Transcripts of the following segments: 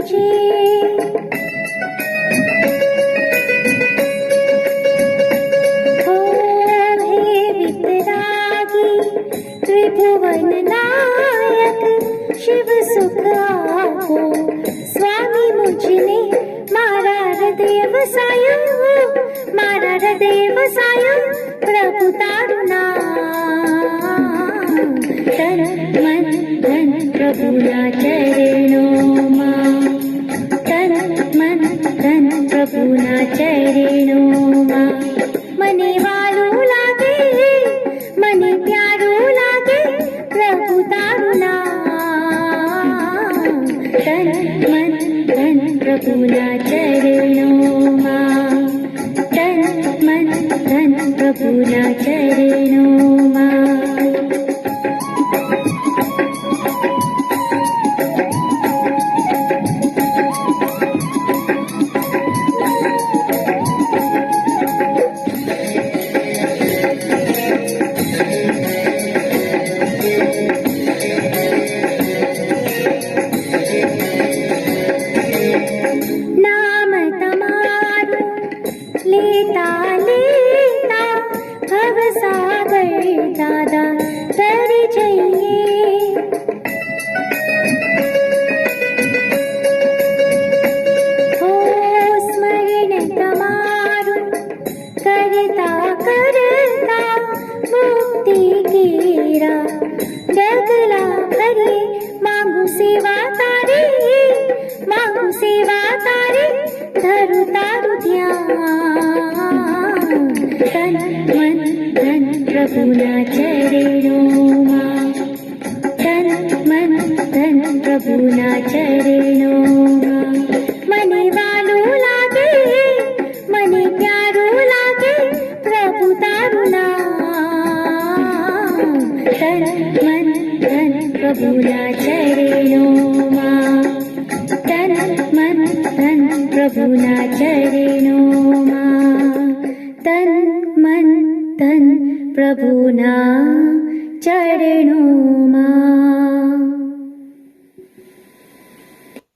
तुझे। हो हे वितरागी त्रिभुवन नायक, शिव सुख आपो स्वामी मुझने मारा हृदय वसायो, मारा हृदय वसायो प्रभु तारू नाम। तन मन धन प्रभु ना चरणों मां, तन मन धन प्रभु ना चरणों मां। मने वालो लागे, मने प्यारो लागे प्रभु तारू नाम। तन मन धन प्रभु ना चरणों मां, तन मन धन प्रभु ना चरणों मां।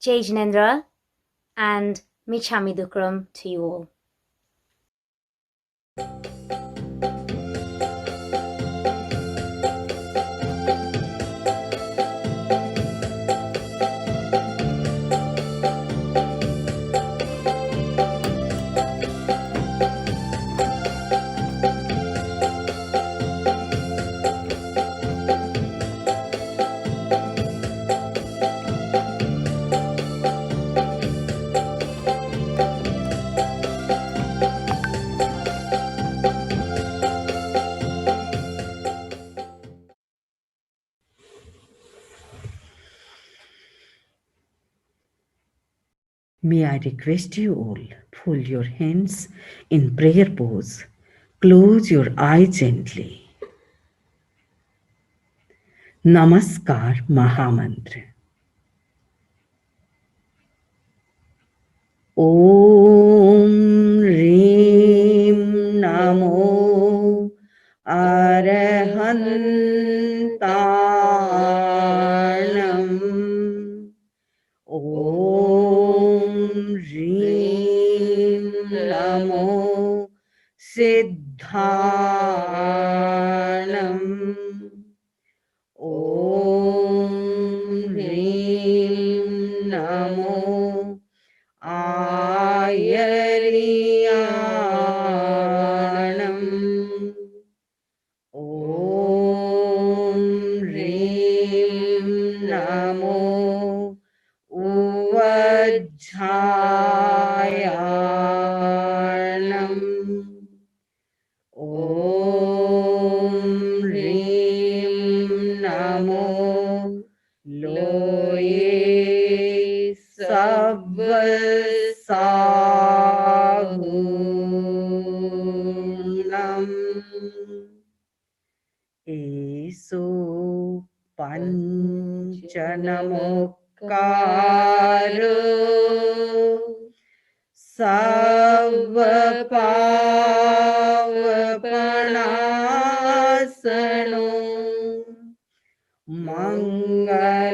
Jai Jinendra and Michami Dukram to you all. May I request you all, fold your hands in prayer pose. Close your eyes gently. Namaskar Mahamantra. Om Reem Namo Arahantanam. Om Reem Namo Siddhanam. Om Reem Namo Ayariyanam. Om Reem Namo Uvajjayanam. Om Reem Namo Loye Sabbasahunam. Eso Panchanamokkaru Savvapavanasano Mangalanam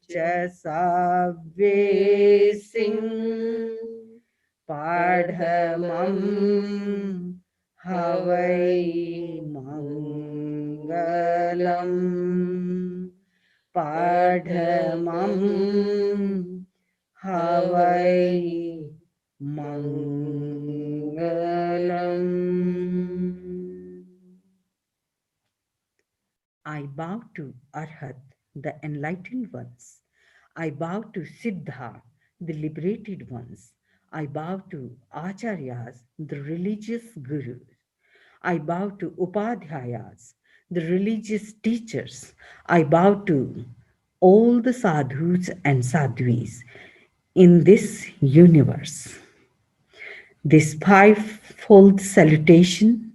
cha Savve Singh Padhamam Havai Mangalam Padhamam Havai Mangalam. I bow to Arhat, the enlightened ones. I bow to Siddha, the liberated ones. I bow to Acharyas, the religious gurus. I bow to Upadhyayas, the religious teachers. I bow to all the sadhus and sadhvis in this universe. This fivefold salutation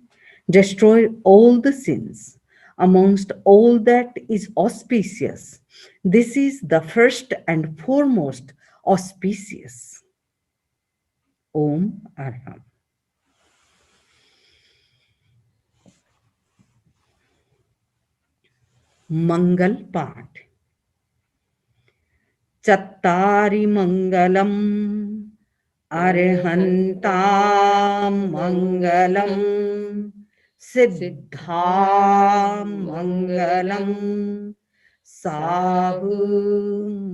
destroy all the sins amongst all that is auspicious. This is the first and foremost auspicious. Om Arham. Mangal Path. Chattari Mangalam Arhantam Mangalam Siddha Mangalam Sahu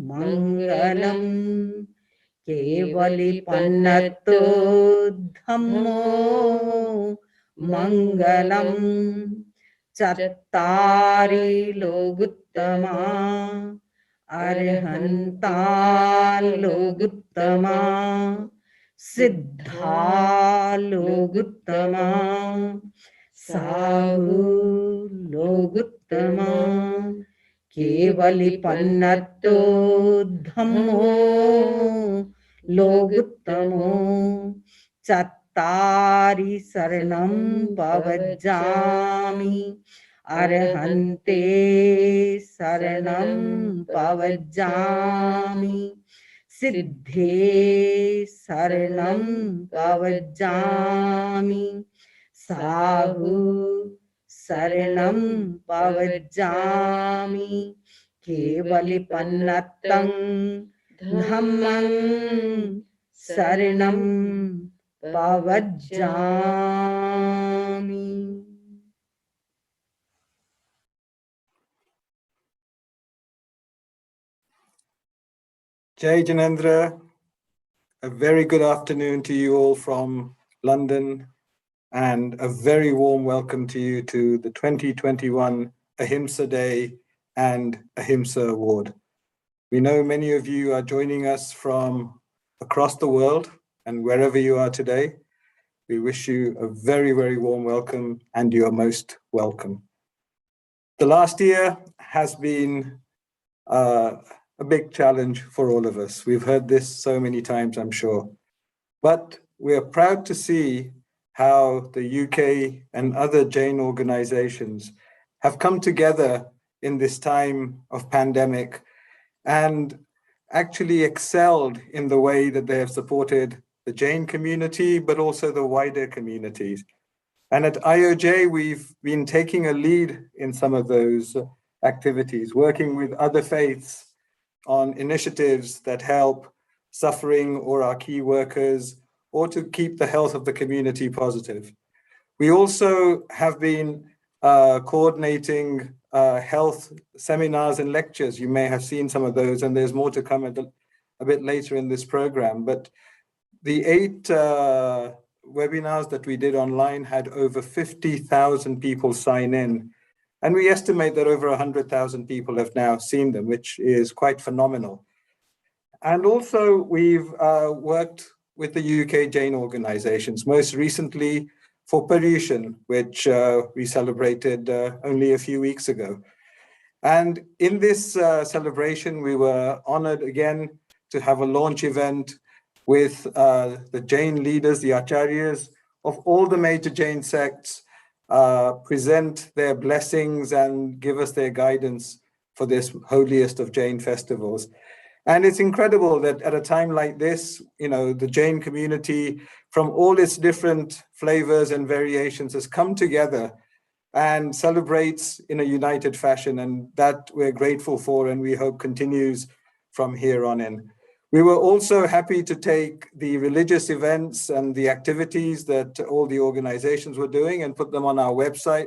Mangalam Kevali Pannatto Dhammo Mangalam Chattari Loguttama Arhantan Loguttama Siddha Loguttama Sahu Loguttama Kevali Pannatto Dhammo Loguttamo Chattari Saranam Pavajjami Arhante Saranam Pavajjami Siddhe Saranam Pavajjami Sahu Saranam Pavajjami Kevali Pannattam Dhammam Saranam Pavajjami. Jai Janendra, a very good afternoon to you all from London, and a very warm welcome to you to the 2021 Ahimsa Day and Ahimsa Award. We know many of you are joining us from across the world, and wherever you are today, we wish you a very, very warm welcome, and you are most welcome. The last year has been a big challenge for all of us. We've heard this so many times, I'm sure. But we're proud to see how the UK and other Jain organizations have come together in this time of pandemic and actually excelled in the way that they have supported the Jain community, but also the wider communities. And at IOJ, we've been taking a lead in some of those activities, working with other faiths on initiatives that help suffering or our key workers, or to keep the health of the community positive. We also have been coordinating health seminars and lectures. You may have seen some of those, and there's more to come a bit later in this program. But the 8 webinars that we did online had over 50,000 people sign in. And we estimate that over 100,000 people have now seen them, which is quite phenomenal. And also we've worked with the UK Jain organizations, most recently for Paryushan, which we celebrated only a few weeks ago. And in this celebration, we were honored again to have a launch event with the Jain leaders, the Acharyas of all the major Jain sects, present their blessings and give us their guidance for this holiest of Jain festivals. And it's incredible that at a time like this, you know, the Jain community from all its different flavors and variations has come together and celebrates in a united fashion. And that we're grateful for, and we hope continues from here on in. We were also happy to take the religious events and the activities that all the organizations were doing and put them on our website.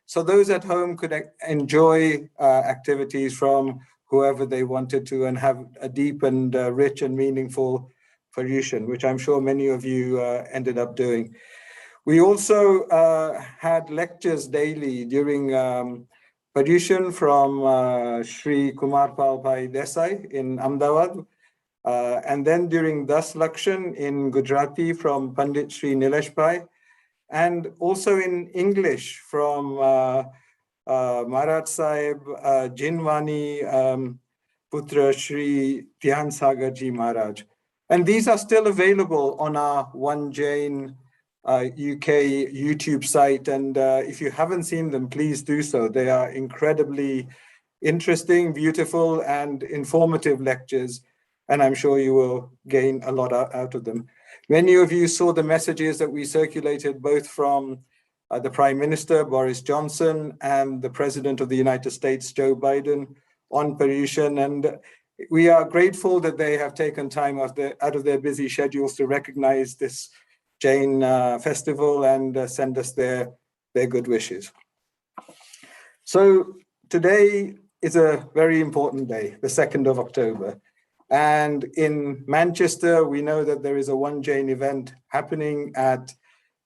So those at home could enjoy activities from whoever they wanted to and have a deep and rich and meaningful Paryushan, which I'm sure many of you ended up doing. We also had lectures daily during Paryushan from Shri Kumar Bhai Desai in Ahmedabad. And then during Das Lakshan in Gujarati from Pandit Shri Nilesh Bhai, and also in English from Maharaj Sahib, Jinwani Putra Shri Dhyan Sagar Ji Maharaj. And these are still available on our One Jain UK YouTube site. And if you haven't seen them, please do so. They are incredibly interesting, beautiful, and informative lectures. And I'm sure you will gain a lot out of them. Many of you saw the messages that we circulated both from the Prime Minister, Boris Johnson, and the President of the United States, Joe Biden, on Paryushan. And we are grateful that they have taken time out of their busy schedules to recognize this Jain festival and send us their good wishes. So today is a very important day, the 2nd of October. And in Manchester, we know that there is a One Jain event happening at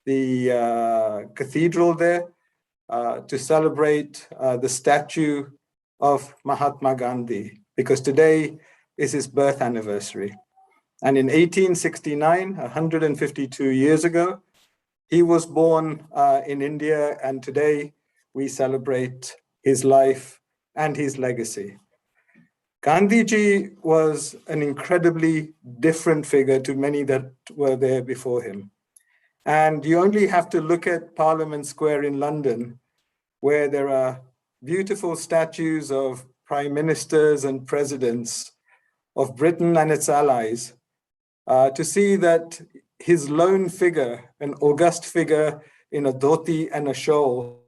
the cathedral there to celebrate the statue of Mahatma Gandhi, because today is his birth anniversary. And in 1869, 152 years ago, he was born in India, and today we celebrate his life and his legacy. Gandhiji was an incredibly different figure to many that were there before him. And you only have to look at Parliament Square in London, where there are beautiful statues of prime ministers and presidents of Britain and its allies, to see that his lone figure, an august figure in a dhoti and a shawl,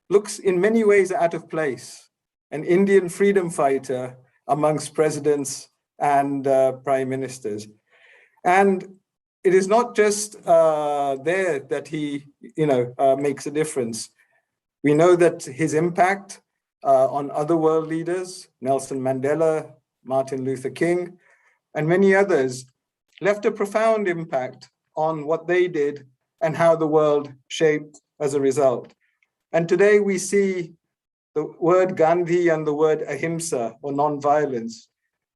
looks in many ways out of place. An Indian freedom fighter amongst presidents and prime ministers. And it is not just there that he, makes a difference. We know that his impact on other world leaders, Nelson Mandela, Martin Luther King, and many others, left a profound impact on what they did and how the world shaped as a result. And today we see the word Gandhi and the word Ahimsa, or non-violence,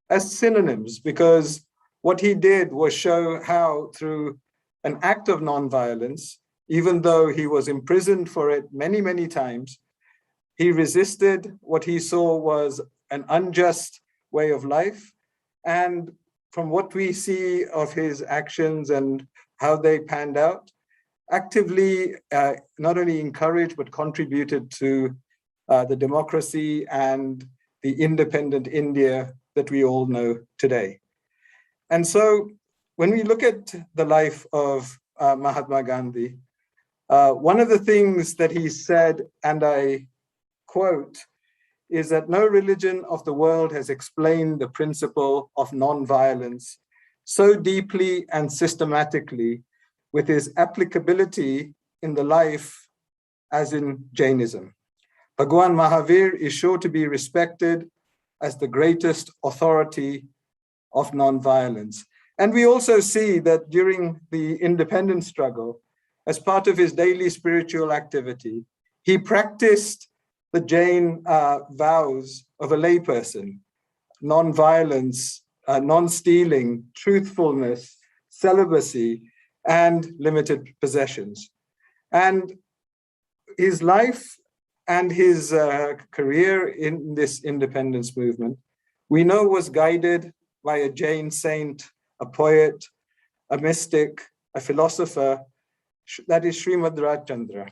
as synonyms, because what he did was show how, through an act of non-violence, even though he was imprisoned for it many, many times, he resisted what he saw was an unjust way of life. And from what we see of his actions and how they panned out, actively not only encouraged but contributed to the democracy and the independent India that we all know today. And so when we look at the life of Mahatma Gandhi, one of the things that he said, and I quote, is that no religion of the world has explained the principle of non-violence so deeply and systematically with its applicability in the life as in Jainism. Bhagwan Mahavir is sure to be respected as the greatest authority of non-violence. And we also see that during the independence struggle, as part of his daily spiritual activity, he practiced the Jain vows of a layperson: non-violence, non-stealing, truthfulness, celibacy, and limited possessions. And his life and his career in this independence movement, we know, was guided by a Jain saint, a poet, a mystic, a philosopher, that is Srimad Rajchandra.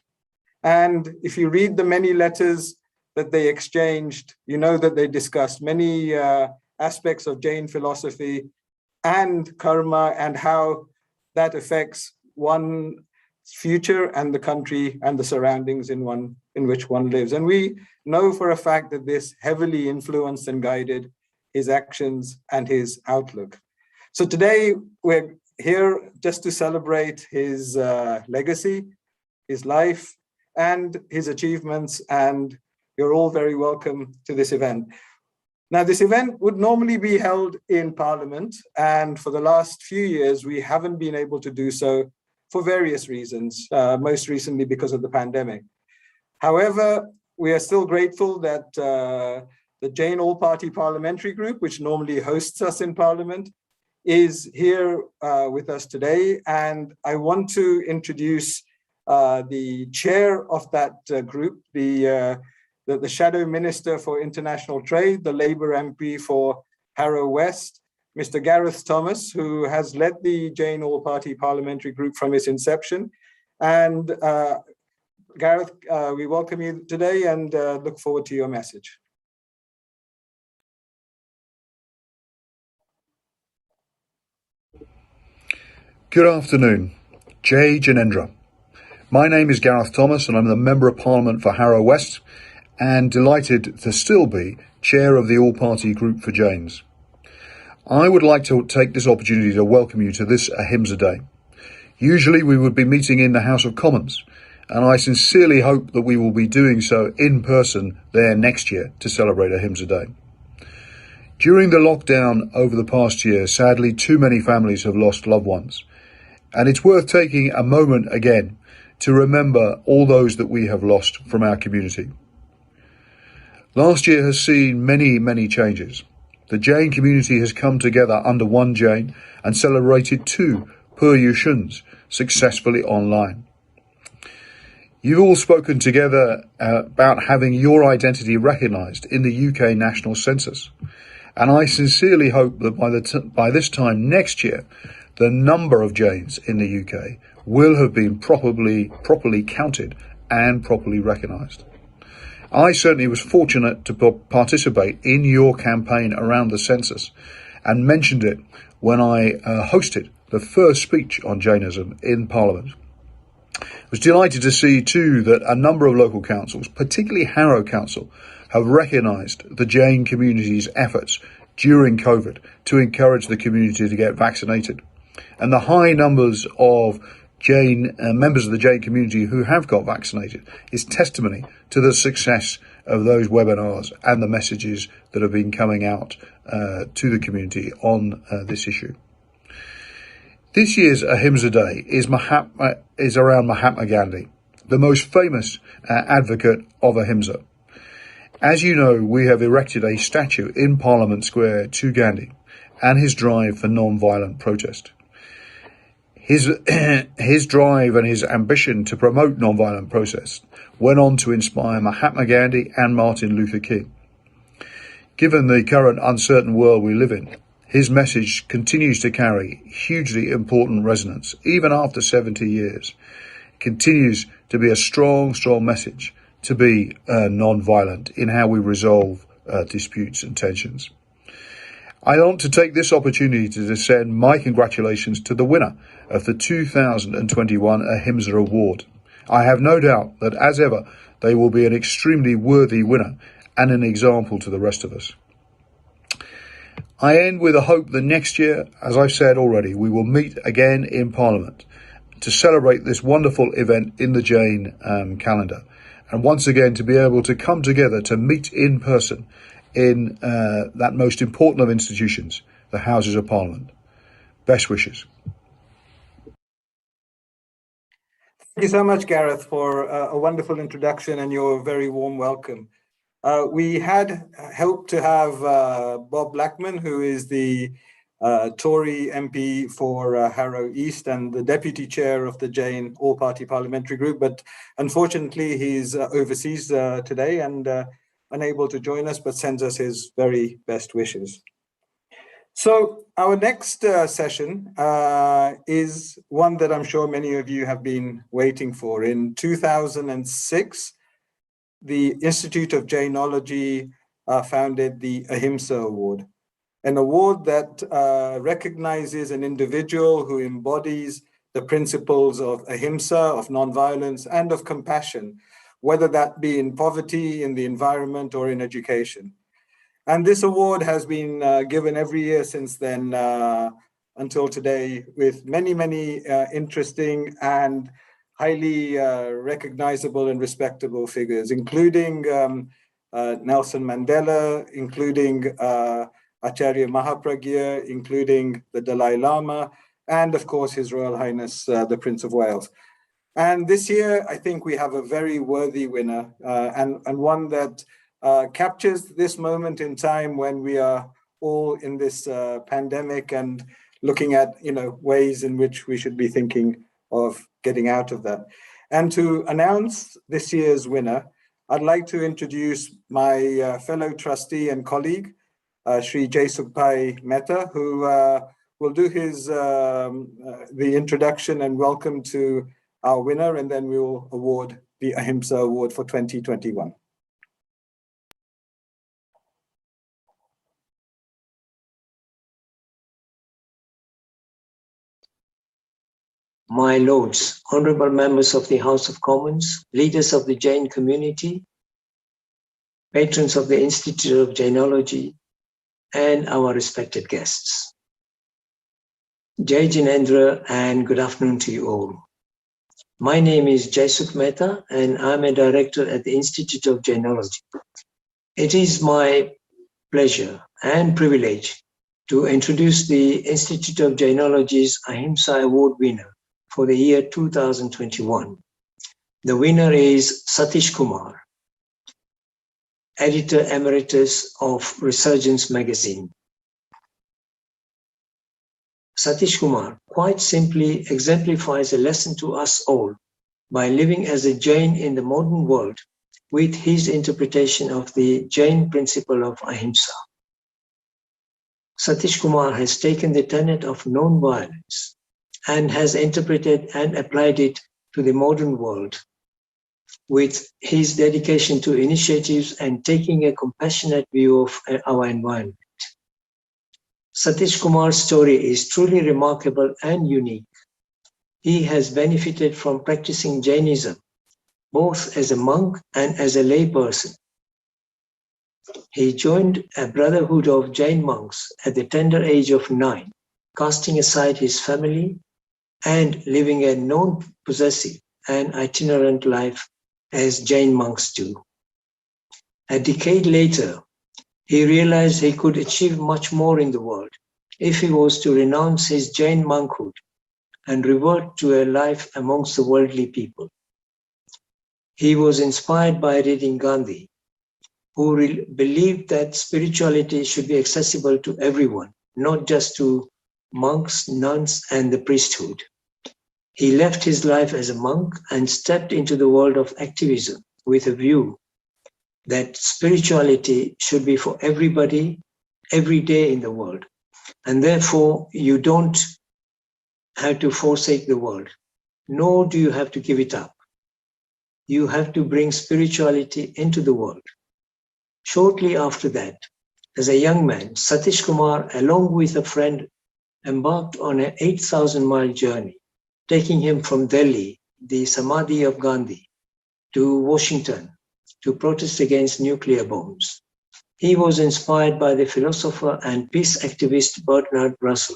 And if you read the many letters that they exchanged, you know that they discussed many aspects of Jain philosophy and karma and how that affects one's future and the country and the surroundings in which one lives. And we know for a fact that this heavily influenced and guided his actions, and his outlook. So today we're here just to celebrate his legacy, his life, and his achievements, and you're all very welcome to this event. Now, this event would normally be held in Parliament, and for the last few years, we haven't been able to do so for various reasons, most recently because of the pandemic. However, we are still grateful that the Jain All-Party Parliamentary Group, which normally hosts us in Parliament, is here with us today. And I want to introduce the chair of that group, the Shadow Minister for International Trade, the Labour MP for Harrow West, Mr. Gareth Thomas, who has led the Jain All-Party Parliamentary Group from its inception. And Gareth, we welcome you today and look forward to your message. Good afternoon. Jai Janendra. My name is Gareth Thomas and I'm the Member of Parliament for Harrow West and delighted to still be Chair of the All-Party Group for Jains. I would like to take this opportunity to welcome you to this Ahimsa Day. Usually we would be meeting in the House of Commons, and I sincerely hope that we will be doing so in person there next year to celebrate Ahimsa Day. During the lockdown over the past year, sadly too many families have lost loved ones. And it's worth taking a moment again to remember all those that we have lost from our community. Last year has seen many, many changes. The Jain community has come together under one Jain and celebrated 2 Puryushuns successfully online. You've all spoken together about having your identity recognised in the UK National Census. And I sincerely hope that by this time next year, the number of Jains in the UK will have been properly counted and properly recognised. I certainly was fortunate to participate in your campaign around the census and mentioned it when I hosted the first speech on Jainism in Parliament. I was delighted to see too that a number of local councils, particularly Harrow Council, have recognised the Jain community's efforts during COVID to encourage the community to get vaccinated. And the high numbers of Jain members of the Jain community who have got vaccinated is testimony to the success of those webinars and the messages that have been coming out to the community on this issue. This year's Ahimsa Day is around Mahatma Gandhi, the most famous advocate of Ahimsa. As you know, we have erected a statue in Parliament Square to Gandhi and his drive for non-violent protest. His drive and his ambition to promote non-violent protest went on to inspire Mahatma Gandhi and Martin Luther King. Given the current uncertain world we live in, his message continues to carry hugely important resonance. Even after 70 years, it continues to be a strong message to be non-violent in how we resolve disputes and tensions. I want to take this opportunity to send my congratulations to the winner of the 2021 Ahimsa Award. I have no doubt that, as ever, they will be an extremely worthy winner and an example to the rest of us. I end with a hope that next year, as I've said already, we will meet again in Parliament to celebrate this wonderful event in the Jain calendar, and once again to be able to come together to meet in person in that most important of institutions, the Houses of Parliament. Best wishes. Thank you so much, Gareth, for a wonderful introduction and your very warm welcome. We had helped to have Bob Blackman, who is the Tory MP for Harrow East and the Deputy Chair of the Jain All-Party Parliamentary Group, but unfortunately he's overseas today and unable to join us, but sends us his very best wishes. So our next session is one that I'm sure many of you have been waiting for. In 2006, the Institute of Jainology founded the Ahimsa Award, an award that recognizes an individual who embodies the principles of ahimsa, of nonviolence, and of compassion, whether that be in poverty, in the environment, or in education. And this award has been given every year since then until today, with many, many interesting and highly recognizable and respectable figures, including Nelson Mandela, including Acharya Mahapragya, including the Dalai Lama, and of course, His Royal Highness, the Prince of Wales. And this year, I think we have a very worthy winner and one that captures this moment in time when we are all in this pandemic and looking at ways in which we should be thinking of getting out of that. And to announce this year's winner, I'd like to introduce my fellow trustee and colleague, Sri Jaisukbhai Mehta, who will do the introduction and welcome to our winner, and then we will award the Ahimsa Award for 2021. My lords, honorable members of the House of Commons, leaders of the Jain community, patrons of the Institute of Jainology, and our respected guests. Jai Jinendra, and good afternoon to you all. My name is Jaisuk Mehta, and I'm a director at the Institute of Jainology. It is my pleasure and privilege to introduce the Institute of Jainology's Ahimsa Award winner for the year 2021. The winner is Satish Kumar, Editor Emeritus of Resurgence magazine. Satish Kumar quite simply exemplifies a lesson to us all by living as a Jain in the modern world with his interpretation of the Jain principle of Ahimsa. Satish Kumar has taken the tenet of non-violence and has interpreted and applied it to the modern world with his dedication to initiatives and taking a compassionate view of our environment. Satish Kumar's story is truly remarkable and unique. He has benefited from practicing Jainism, both as a monk and as a layperson. He joined a brotherhood of Jain monks at the tender age of 9, casting aside his family and living a non-possessive and itinerant life as Jain monks do. A decade later, he realized he could achieve much more in the world if he was to renounce his Jain monkhood and revert to a life amongst the worldly people. He was inspired by reading Gandhi, who believed that spirituality should be accessible to everyone, not just to monks, nuns, and the priesthood. He left his life as a monk and stepped into the world of activism with a view that spirituality should be for everybody, every day in the world. And therefore, you don't have to forsake the world, nor do you have to give it up. You have to bring spirituality into the world. Shortly after that, as a young man, Satish Kumar, along with a friend, embarked on an 8,000-mile journey, taking him from Delhi, the Samadhi of Gandhi, to Washington to protest against nuclear bombs. He was inspired by the philosopher and peace activist Bertrand Russell.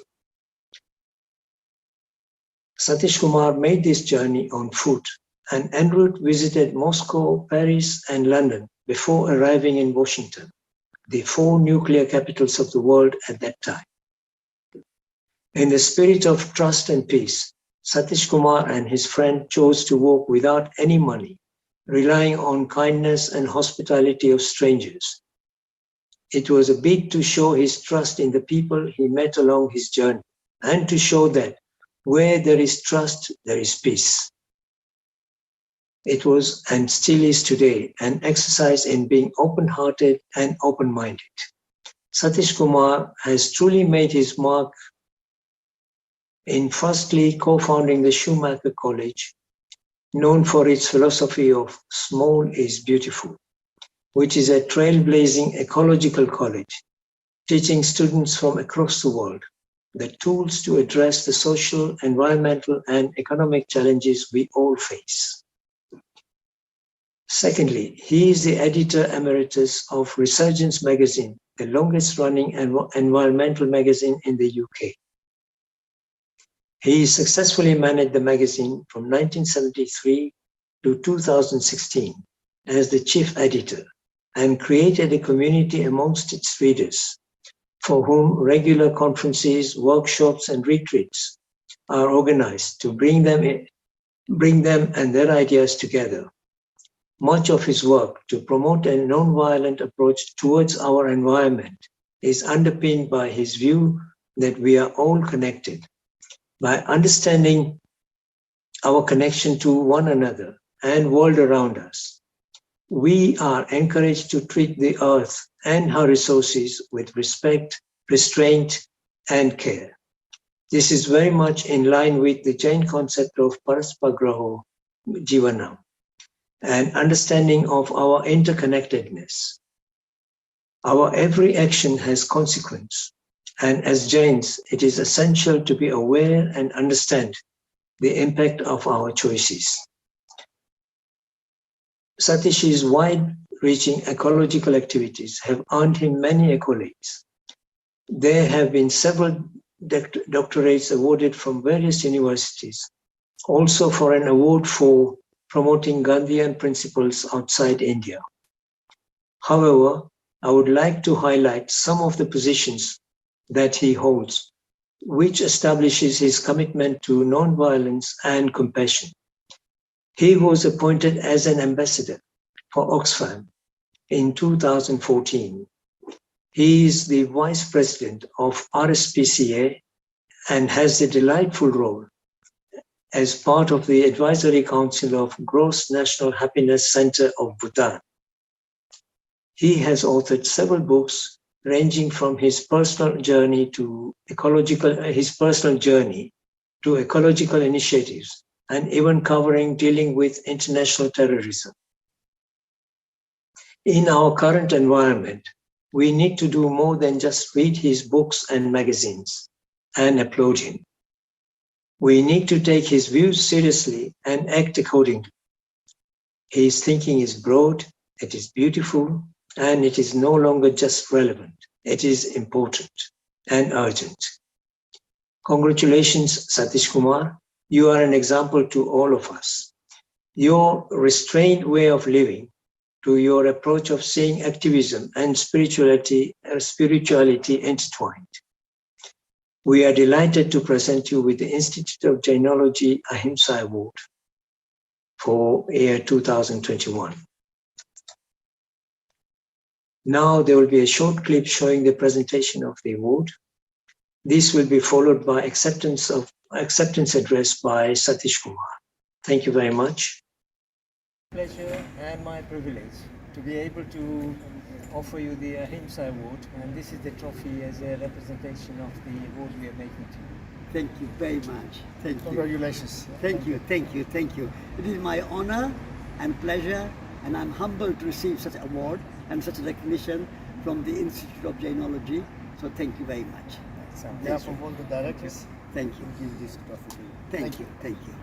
Satish Kumar made this journey on foot and en route visited Moscow, Paris, and London before arriving in Washington, the 4 nuclear capitals of the world at that time. In the spirit of trust and peace, Satish Kumar and his friend chose to walk without any money, relying on kindness and hospitality of strangers. It was a bid to show his trust in the people he met along his journey, and to show that where there is trust, there is peace. It was, and still is today, an exercise in being open-hearted and open-minded. Satish Kumar has truly made his mark in firstly co-founding the Schumacher College, known for its philosophy of small is beautiful, which is a trailblazing ecological college, teaching students from across the world the tools to address the social, environmental, and economic challenges we all face. Secondly, he is the editor emeritus of Resurgence magazine, the longest running environmental magazine in the UK. He successfully managed the magazine from 1973 to 2016 as the chief editor and created a community amongst its readers for whom regular conferences, workshops, and retreats are organized to bring them and their ideas together. Much of his work to promote a non-violent approach towards our environment is underpinned by his view that we are all connected. By understanding our connection to one another and world around us, we are encouraged to treat the earth and her resources with respect, restraint, and care. This is very much in line with the Jain concept of Paraspagraho Jivanam, an understanding of our interconnectedness. Our every action has consequence, and as Jains, it is essential to be aware and understand the impact of our choices. Satish's wide-reaching ecological activities have earned him many accolades. There have been several doctorates awarded from various universities, also for an award for promoting Gandhian principles outside India. However, I would like to highlight some of the positions that he holds, which establishes his commitment to non-violence and compassion. He was appointed as an ambassador for Oxfam in 2014. He is the vice president of RSPCA and has a delightful role as part of the advisory council of Gross National Happiness Center of Bhutan. He has authored several books ranging from his personal journey to ecological initiatives, and even covering dealing with international terrorism. In our current environment, we need to do more than just read his books and magazines and applaud him. We need to take his views seriously and act accordingly. His thinking is broad, it is beautiful, and it is no longer just relevant. It is important and urgent. Congratulations, Satish Kumar. You are an example to all of us. Your restrained way of living, to your approach of seeing activism and spirituality intertwined. We are delighted to present you with the Institute of Jainology Ahimsa Award for year 2021. Now there will be a short clip showing the presentation of the award. This will be followed by acceptance address by Satish Kumar. Thank you very much. Pleasure and my privilege to be able to offer you the Ahimsa Award, and this is the trophy as a representation of the award we are making to you. Thank you very much. Thank you. Congratulations. Thank you. It is my honor and pleasure, and I'm humbled to receive such an award and such a recognition from the Institute of Jainology. So thank you very much. So, on behalf of all the directors, Thank you. we give this trophy to you. Thank you. Thank you.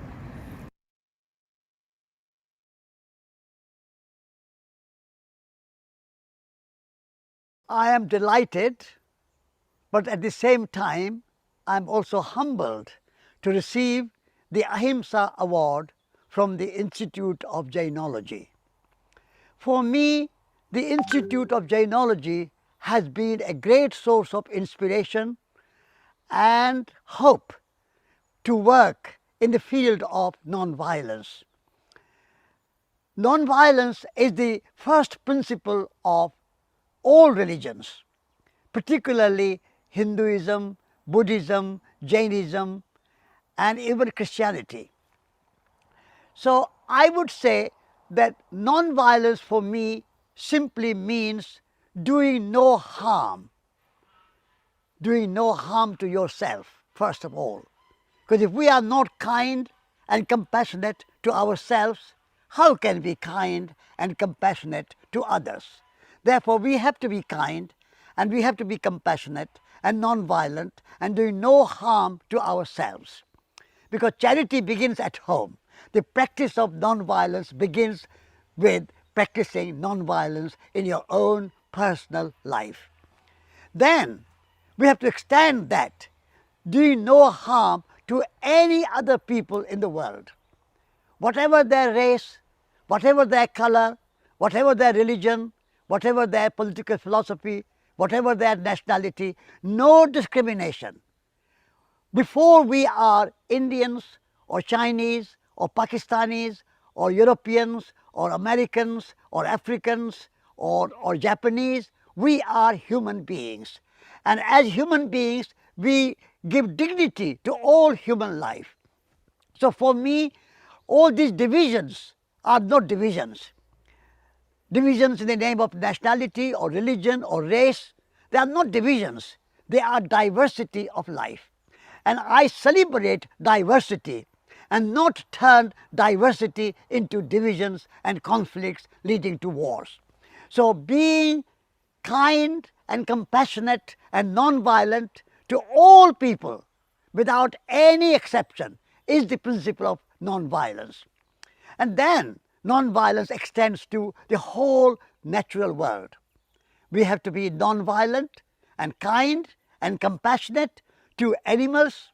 I am delighted, but at the same time, I'm also humbled to receive the Ahimsa Award from the Institute of Jainology. For me, the Institute of Jainology has been a great source of inspiration and hope to work in the field of non-violence. Non-violence is the first principle of all religions, particularly Hinduism, Buddhism, Jainism, and even Christianity. So I would say that non-violence for me simply means doing no harm to yourself, first of all. Because if we are not kind and compassionate to ourselves, how can we be kind and compassionate to others? Therefore, we have to be kind and we have to be compassionate and non-violent and doing no harm to ourselves. Because charity begins at home. The practice of non-violence begins with practicing non-violence in your own personal life. Then we have to extend that, doing no harm to any other people in the world. Whatever their race, whatever their color, whatever their religion, whatever their political philosophy, whatever their nationality, no discrimination. Before we are Indians or Chinese or Pakistanis or Europeans or Americans or Africans or Japanese, we are human beings. And as human beings, we give dignity to all human life. So for me, all these divisions are not divisions. Divisions in the name of nationality or religion or race, they are not divisions. They are diversity of life. And I celebrate diversity and not turn diversity into divisions and conflicts leading to wars. So being kind and compassionate and non-violent to all people without any exception is the principle of non-violence. And then non-violence extends to the whole natural world. We have to be non-violent and kind and compassionate to animals,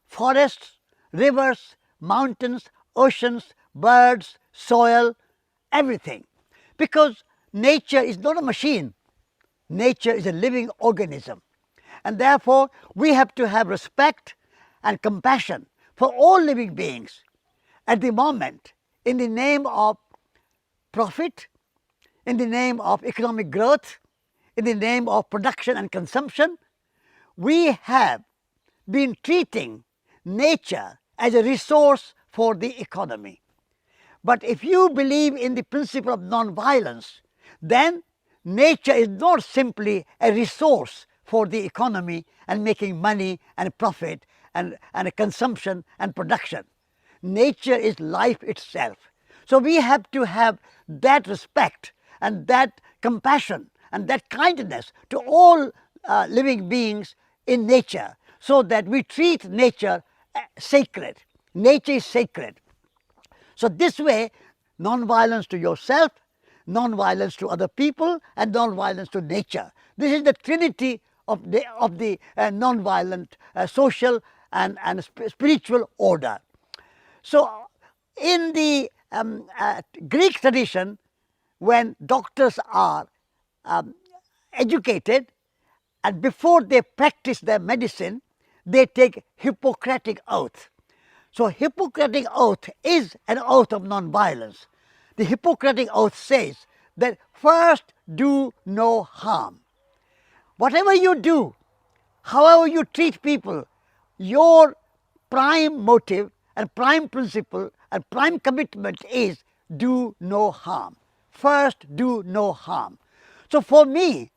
forests, rivers, mountains, oceans, birds, soil, everything. Because nature is not a machine. Nature is a living organism. And therefore, we have to have respect and compassion for all living beings. At the moment, in the name of profit, in the name of economic growth, in the name of production and consumption, we have been treating nature as a resource for the economy. But if you believe in the principle of non-violence, then nature is not simply a resource for the economy and making money and profit and consumption and production. Nature is life itself. So we have to have that respect and that compassion and that kindness to all living beings in nature, so that we treat nature sacred. Nature is sacred. So this way, non-violence to yourself, non-violence to other people, and non-violence to nature. This is the trinity of the non-violent social and spiritual order. So in the Greek tradition, when doctors are educated, and before they practice their medicine, they take Hippocratic oath. So Hippocratic oath is an oath of non-violence. The Hippocratic oath says that first do no harm. Whatever you do, however you treat people, your prime motive and prime principle and prime commitment is do no harm. First do no harm. So for me,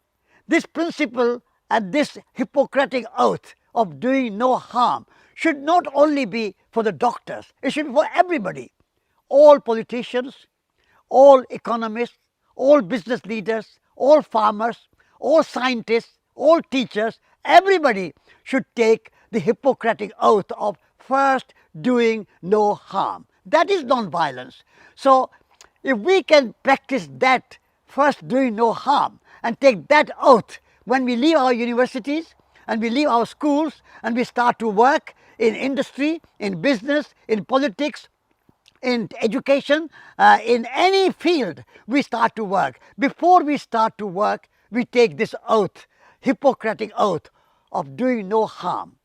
this principle and this Hippocratic oath of doing no harm should not only be for the doctors, it should be for everybody. All politicians, all economists, all business leaders, all farmers, all scientists, all teachers, everybody should take the Hippocratic oath of first doing no harm. That is non-violence. So if we can practice that first doing no harm and take that oath when we leave our universities and we leave our schools and we start to work in industry, in business, in politics, in education, in any field we start to work. Before we start to work, we take this oath, Hippocratic oath of doing no harm,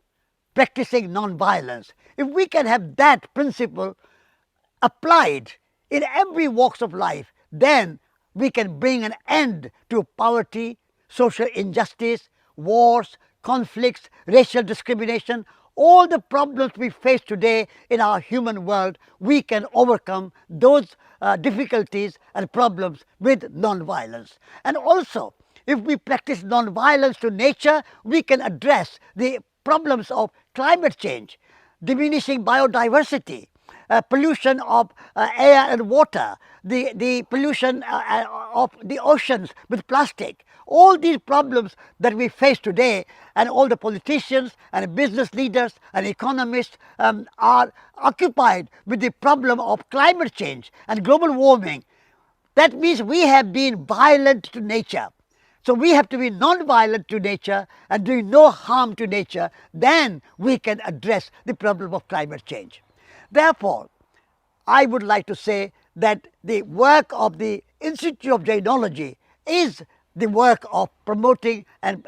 practicing non-violence. If we can have that principle applied in every walks of life, then we can bring an end to poverty, social injustice, wars, conflicts, racial discrimination. All the problems we face today in our human world, we can overcome those difficulties and problems with non-violence. And also, if we practice non-violence to nature, we can address the problems of climate change, diminishing biodiversity, pollution of air and water, the pollution of the oceans with plastic. All these problems that we face today, and all the politicians and business leaders and economists are occupied with the problem of climate change and global warming. that means we have been violent to nature. So we have to be non-violent to nature and doing no harm to nature, then we can address the problem of climate change. Therefore, I would like to say that the work of the Institute of Jainology is the work of promoting and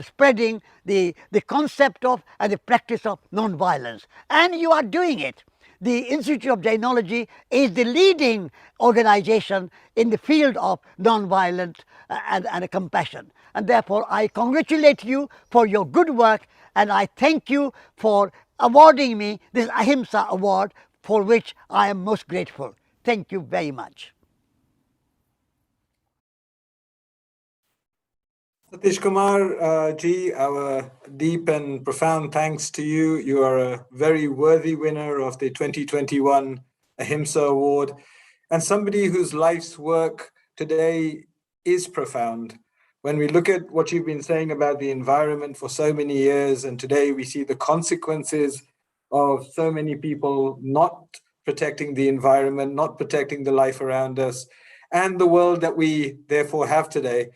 spreading the concept of and the practice of non-violence. And you are doing it. The Institute of Jainology is the leading organization in the field of non-violence and compassion. And therefore, I congratulate you for your good work, and I thank you for awarding me this Ahimsa Award, for which I am most grateful. Thank you very much. Satish Kumar ji, our deep and profound thanks to you. You are a very worthy winner of the 2021 Ahimsa Award, and somebody whose life's work today is profound. When we look at what you've been saying about the environment for so many years, and today we see the consequences of so many people not protecting the environment, not protecting the life around us, and the world that we therefore have today,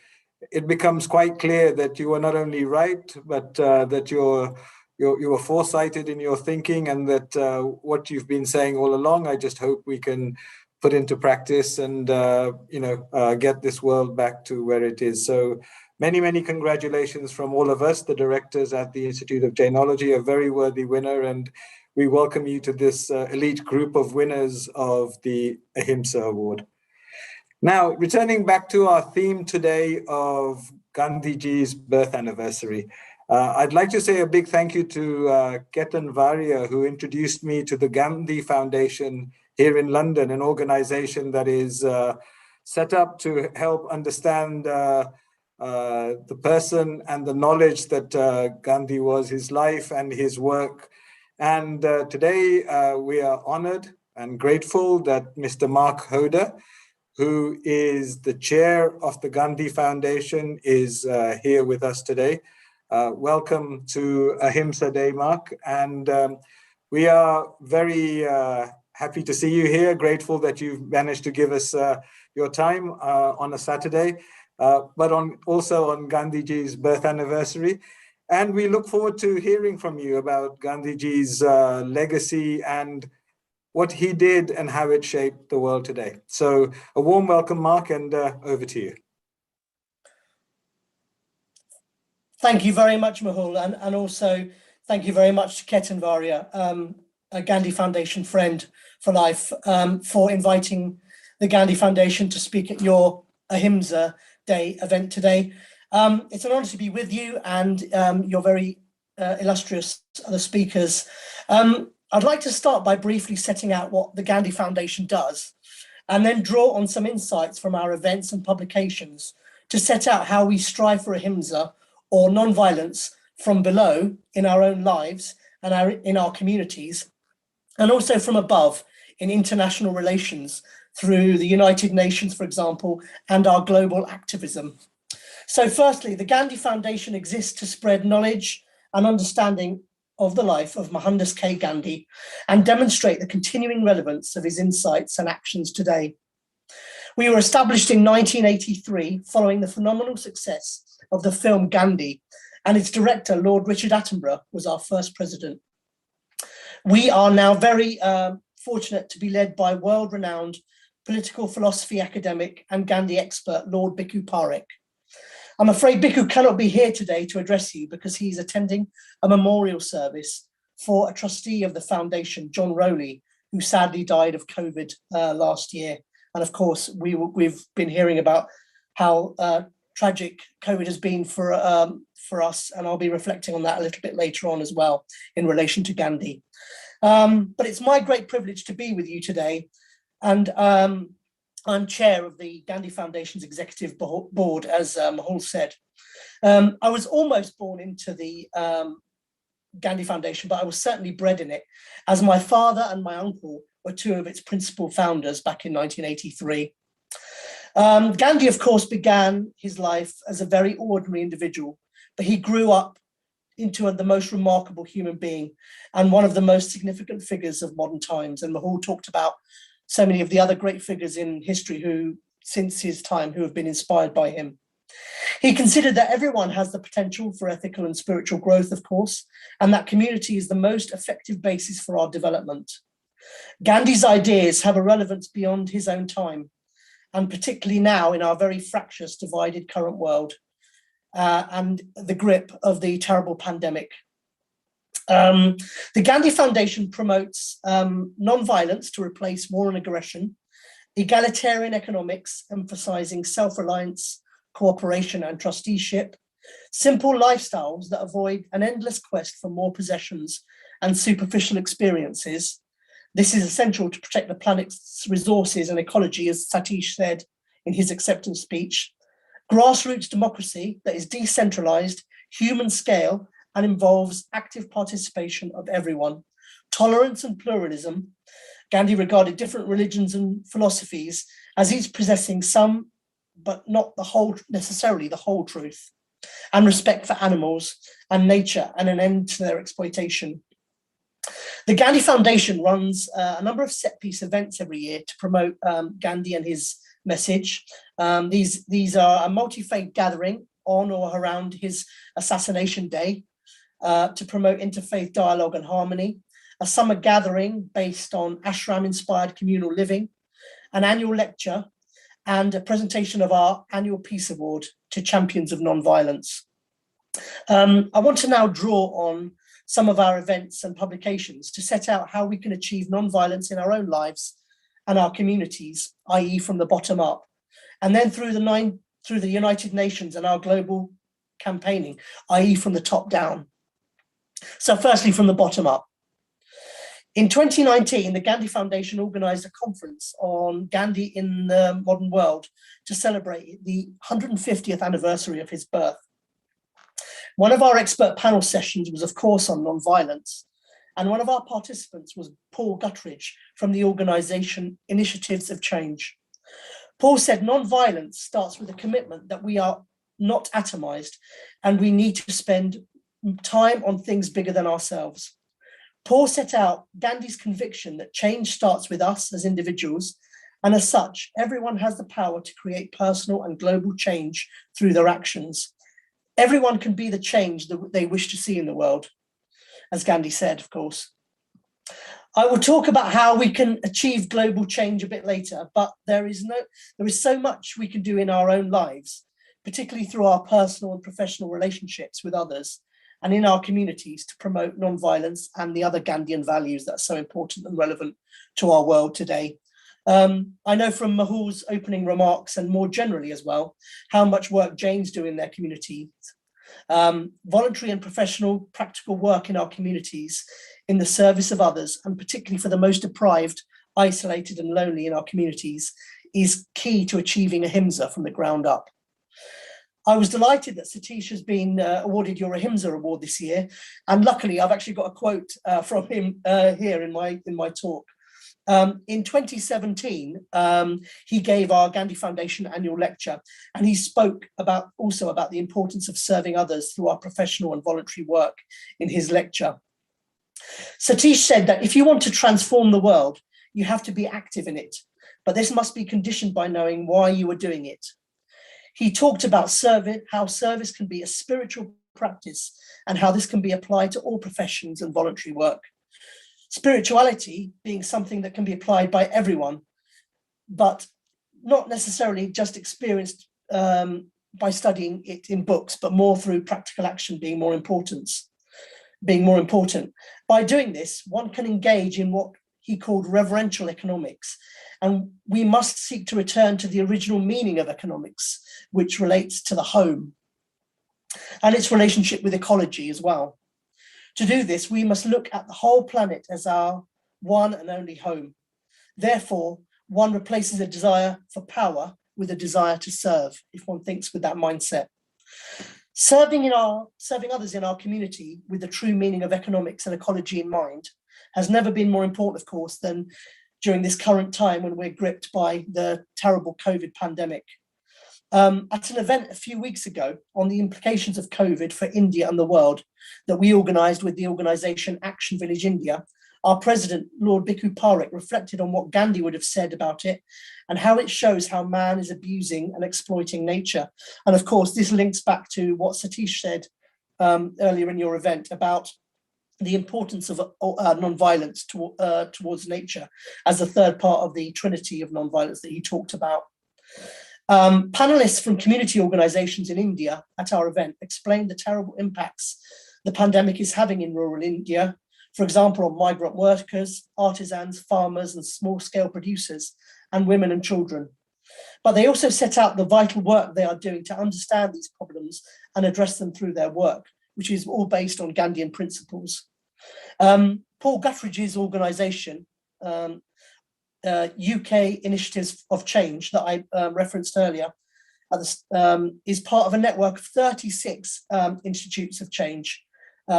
it becomes quite clear that you are not only right, but that you are foresighted in your thinking, and that what you've been saying all along, I just hope we can put into practice and get this world back to where it is. So many, many congratulations from all of us, the directors at the Institute of Jainology, a very worthy winner, and we welcome you to this elite group of winners of the Ahimsa Award. Now, returning back to our theme today of Gandhiji's birth anniversary, I'd like to say a big thank you to Ketan Varia, who introduced me to the Gandhi Foundation here in London, an organization that is set up to help understand the person and the knowledge that Gandhi was, his life and his work. And today we are honored and grateful that Mr. Mark Hoda, who is the chair of the Gandhi Foundation, is here with us today. Welcome to Ahimsa Day, Mark. And we are very happy to see you here, grateful that you've managed to give us your time on a Saturday, but also on Gandhiji's birth anniversary. And we look forward to hearing from you about Gandhiji's legacy and what he did and how it shaped the world today. So a warm welcome, Mark, and over to you. Thank you very much, Mehul, and also thank you very much to Ketan Varia, a Gandhi Foundation friend for life, for inviting the Gandhi Foundation to speak at your Ahimsa Day event today. It's an honor to be with you and your very illustrious other speakers. I'd like to start by briefly setting out what the Gandhi Foundation does, and then draw on some insights from our events and publications to set out how we strive for ahimsa, or non-violence, from below in our own lives and in our communities, and also from above in international relations through the United Nations, for example, and our global activism. So firstly, the Gandhi Foundation exists to spread knowledge and understanding of the life of Mohandas K. Gandhi and demonstrate the continuing relevance of his insights and actions today. We were established in 1983 following the phenomenal success of the film Gandhi, and its director, Lord Richard Attenborough, was our first president. We are now very fortunate to be led by world-renowned political philosophy academic and Gandhi expert, Lord Bhikkhu Parekh. I'm afraid Bhikkhu cannot be here today to address you because he's attending a memorial service for a trustee of the foundation, John Rowley, who sadly died of COVID last year. And of course, we've been hearing about how tragic COVID has been for us, and I'll be reflecting on that a little bit later on as well in relation to Gandhi. But it's my great privilege to be with you today, and I'm chair of the Gandhi Foundation's executive board, as Mehul said. I was almost born into the Gandhi Foundation, but I was certainly bred in it, as my father and my uncle were two of its principal founders back in 1983. Gandhi, of course, began his life as a very ordinary individual, but he grew up into the most remarkable human being and one of the most significant figures of modern times. And Mehul talked about so many of the other great figures in history who since his time who have been inspired by him. He considered that everyone has the potential for ethical and spiritual growth, of course, and that community is the most effective basis for our development. Gandhi's ideas have a relevance beyond his own time, and particularly now in our very fractious, divided current world and the grip of the terrible pandemic. The Gandhi Foundation promotes non-violence to replace war and aggression, egalitarian economics, emphasizing self-reliance, cooperation and trusteeship, simple lifestyles that avoid an endless quest for more possessions and superficial experiences. This is essential to protect the planet's resources and ecology, as Satish said in his acceptance speech. Grassroots democracy that is decentralized, human scale, and involves active participation of everyone. Tolerance and pluralism. Gandhi regarded different religions and philosophies as each possessing some, but not the whole, necessarily the whole truth, and respect for animals and nature and an end to their exploitation. The Gandhi Foundation runs a number of set-piece events every year to promote Gandhi and his message. These are a multi-faith gathering on or around his assassination day to promote interfaith dialogue and harmony, a summer gathering based on ashram-inspired communal living, an annual lecture, and a presentation of our annual Peace Award to champions of non-violence. I want to now draw on some of our events and publications to set out how we can achieve non-violence in our own lives and our communities, i.e. from the bottom up, and then through the United Nations and our global campaigning, i.e. from the top down. So firstly, from the bottom up. In 2019, the Gandhi Foundation organized a conference on Gandhi in the modern world to celebrate the 150th anniversary of his birth. One of our expert panel sessions was, of course, on non-violence, and one of our participants was Paul Guttridge from the organization Initiatives of Change. Paul said non-violence starts with a commitment that we are not atomized and we need to spend time on things bigger than ourselves. Paul set out Gandhi's conviction that change starts with us as individuals, and as such, everyone has the power to create personal and global change through their actions. Everyone can be the change that they wish to see in the world, as Gandhi said, of course. I will talk about how we can achieve global change a bit later, but there is so much we can do in our own lives, particularly through our personal and professional relationships with others, and in our communities to promote non-violence and the other Gandhian values that are so important and relevant to our world today. I know from Mehul's opening remarks and more generally as well, how much work Jains do in their communities. Voluntary and professional practical work in our communities in the service of others, and particularly for the most deprived, isolated and lonely in our communities, is key to achieving Ahimsa from the ground up. I was delighted that Satish has been awarded your Ahimsa Award this year, and luckily I've actually got a quote from him here in my talk. In 2017, he gave our Gandhi Foundation annual lecture, and he spoke also about the importance of serving others through our professional and voluntary work in his lecture. Satish said that if you want to transform the world, you have to be active in it, but this must be conditioned by knowing why you are doing it. He talked about how service can be a spiritual practice and how this can be applied to all professions and voluntary work. Spirituality being something that can be applied by everyone, but not necessarily just experienced by studying it in books, but more through practical action being more important. By doing this, one can engage in what he called reverential economics, and we must seek to return to the original meaning of economics, which relates to the home and its relationship with ecology as well. To do this, we must look at the whole planet as our one and only home. Therefore, one replaces a desire for power with a desire to serve, if one thinks with that mindset. Serving others in our community with the true meaning of economics and ecology in mind has never been more important, of course, than during this current time when we're gripped by the terrible COVID pandemic. At an event a few weeks ago on the implications of COVID for India and the world that we organised with the organisation Action Village India, our president, Lord Bhikkhu Parekh, reflected on what Gandhi would have said about it and how it shows how man is abusing and exploiting nature. And of course, this links back to what Satish said earlier in your event about the importance of non-violence towards nature as the third part of the trinity of non-violence that he talked about. Panelists from community organizations in India at our event explained the terrible impacts the pandemic is having in rural India, for example, on migrant workers, artisans, farmers, and small-scale producers, and women and children. But they also set out the vital work they are doing to understand these problems and address them through their work, which is all based on Gandhian principles. Paul Guthridge's organization, UK Initiatives of Change, that I referenced earlier, is part of a network of 36 institutes of change,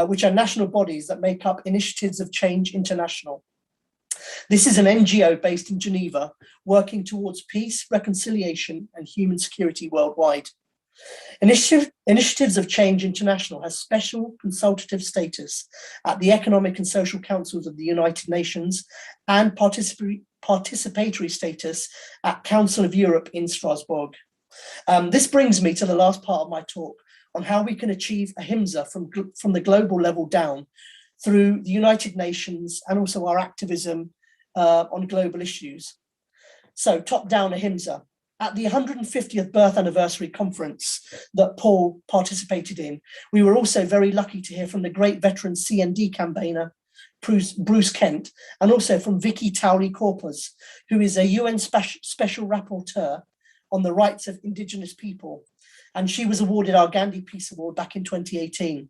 which are national bodies that make up Initiatives of Change International. This is an NGO based in Geneva, working towards peace, reconciliation, and human security worldwide. Initiatives of Change International has special consultative status at the Economic and Social Councils of the United Nations and participatory status at Council of Europe in Strasbourg. This brings me to the last part of my talk on how we can achieve ahimsa from the global level down through the United Nations and also our activism on global issues. So top-down ahimsa. At the 150th birth anniversary conference that Paul participated in, we were also very lucky to hear from the great veteran CND campaigner, Bruce Kent, and also from Vicky Towry-Corpus, who is a UN Special Rapporteur on the rights of Indigenous people. And she was awarded our Gandhi Peace Award back in 2018.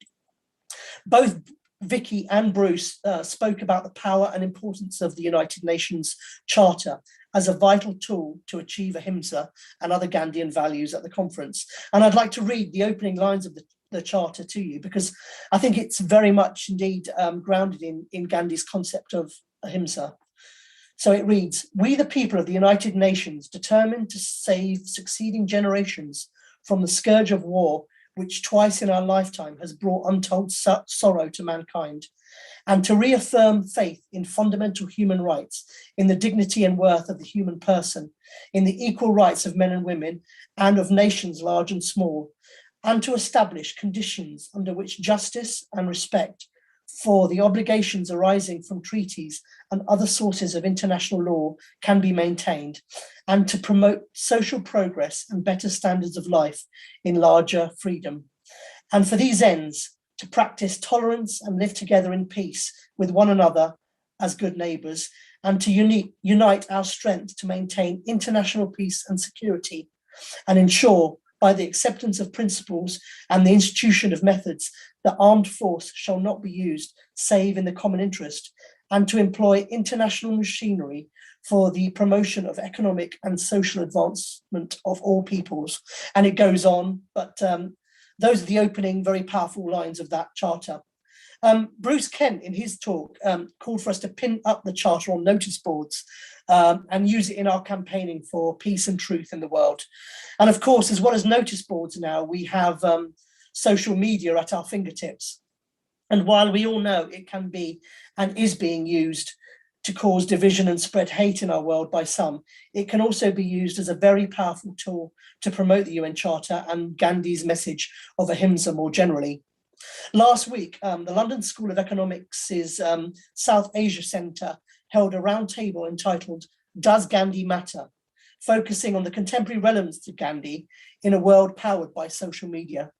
Both Vicky and Bruce spoke about the power and importance of the United Nations Charter as a vital tool to achieve ahimsa and other Gandhian values at the conference. And I'd like to read the opening lines of the charter to you, because I think it's very much indeed grounded in Gandhi's concept of ahimsa. So it reads, "We, the people of the United Nations, determined to save succeeding generations from the scourge of war, which twice in our lifetime has brought untold sorrow to mankind, and to reaffirm faith in fundamental human rights, in the dignity and worth of the human person, in the equal rights of men and women, and of nations large and small, and to establish conditions under which justice and respect for the obligations arising from treaties and other sources of international law can be maintained, and to promote social progress and better standards of life in larger freedom. And for these ends, to practice tolerance and live together in peace with one another as good neighbours, and to unite our strength to maintain international peace and security, and ensure by the acceptance of principles and the institution of methods that armed force shall not be used save in the common interest, and to employ international machinery for the promotion of economic and social advancement of all peoples." And it goes on, but those are the opening very powerful lines of that charter. Bruce Kent, in his talk, called for us to pin up the charter on notice boards and use it in our campaigning for peace and truth in the world. And of course, as well as notice boards now, we have social media at our fingertips. And while we all know it can be and is being used to cause division and spread hate in our world by some, it can also be used as a very powerful tool to promote the UN Charter and Gandhi's message of ahimsa more generally. Last week, the London School of Economics' South Asia Centre held a roundtable entitled "Does Gandhi Matter?", focusing on the contemporary relevance to Gandhi in a world powered by social media.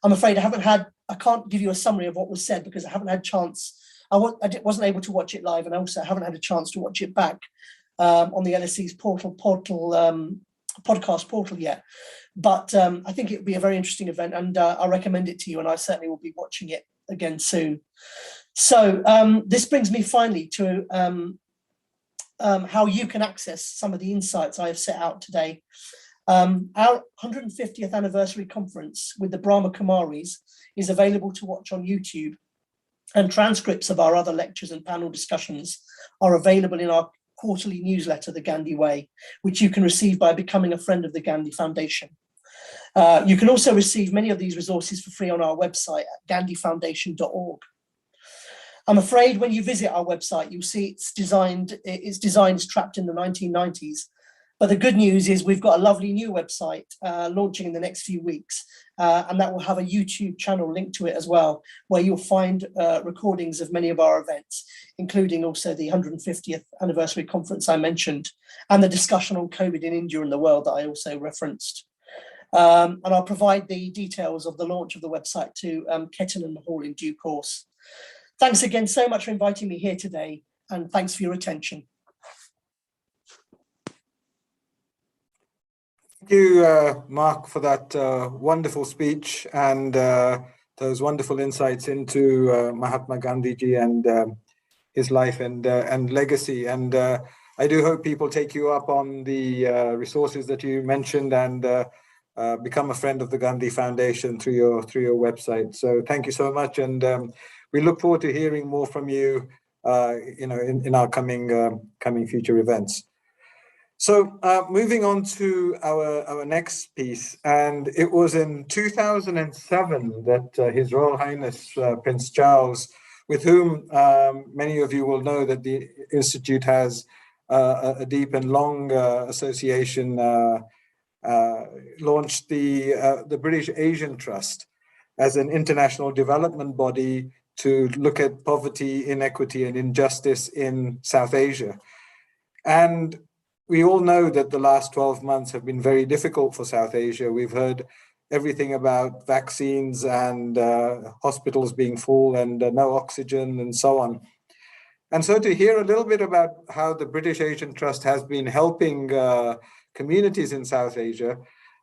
I'm afraid I can't give you a summary of what was said because I haven't had a chance. I wasn't able to watch it live, and I also haven't had a chance to watch it back on the LSE's podcast portal yet. But I think it would be a very interesting event, and I recommend it to you, and I certainly will be watching it again soon. So this brings me finally to how you can access some of the insights I have set out today. Our 150th anniversary conference with the Brahma Kumaris is available to watch on YouTube, and transcripts of our other lectures and panel discussions are available in our quarterly newsletter, The Gandhi Way, which you can receive by becoming a friend of the Gandhi Foundation. You can also receive many of these resources for free on our website at gandhifoundation.org. I'm afraid when you visit our website, you'll see its designs trapped in the 1990s. But the good news is we've got a lovely new website launching in the next few weeks, and that will have a YouTube channel linked to it as well, where you'll find recordings of many of our events, including also the 150th anniversary conference I mentioned, and the discussion on COVID in India and the world that I also referenced. And I'll provide the details of the launch of the website to Ketan and Mahal in due course. Thanks again so much for inviting me here today, and thanks for your attention. Thank you, Mark, for that wonderful speech and those wonderful insights into Mahatma Gandhiji and his life and legacy. And I do hope people take you up on the resources that you mentioned and become a friend of the Gandhi Foundation through your website. So thank you so much, and we look forward to hearing more from you, in our coming future events. So moving on to our next piece, and it was in 2007 that His Royal Highness Prince Charles, with whom many of you will know that the Institute has a deep and long association, launched the British Asian Trust as an international development body to look at poverty, inequity, and injustice in South Asia. And we all know that the last 12 months have been very difficult for South Asia. We've heard everything about vaccines and hospitals being full and no oxygen and so on. And so to hear a little bit about how the British Asian Trust has been helping communities in South Asia,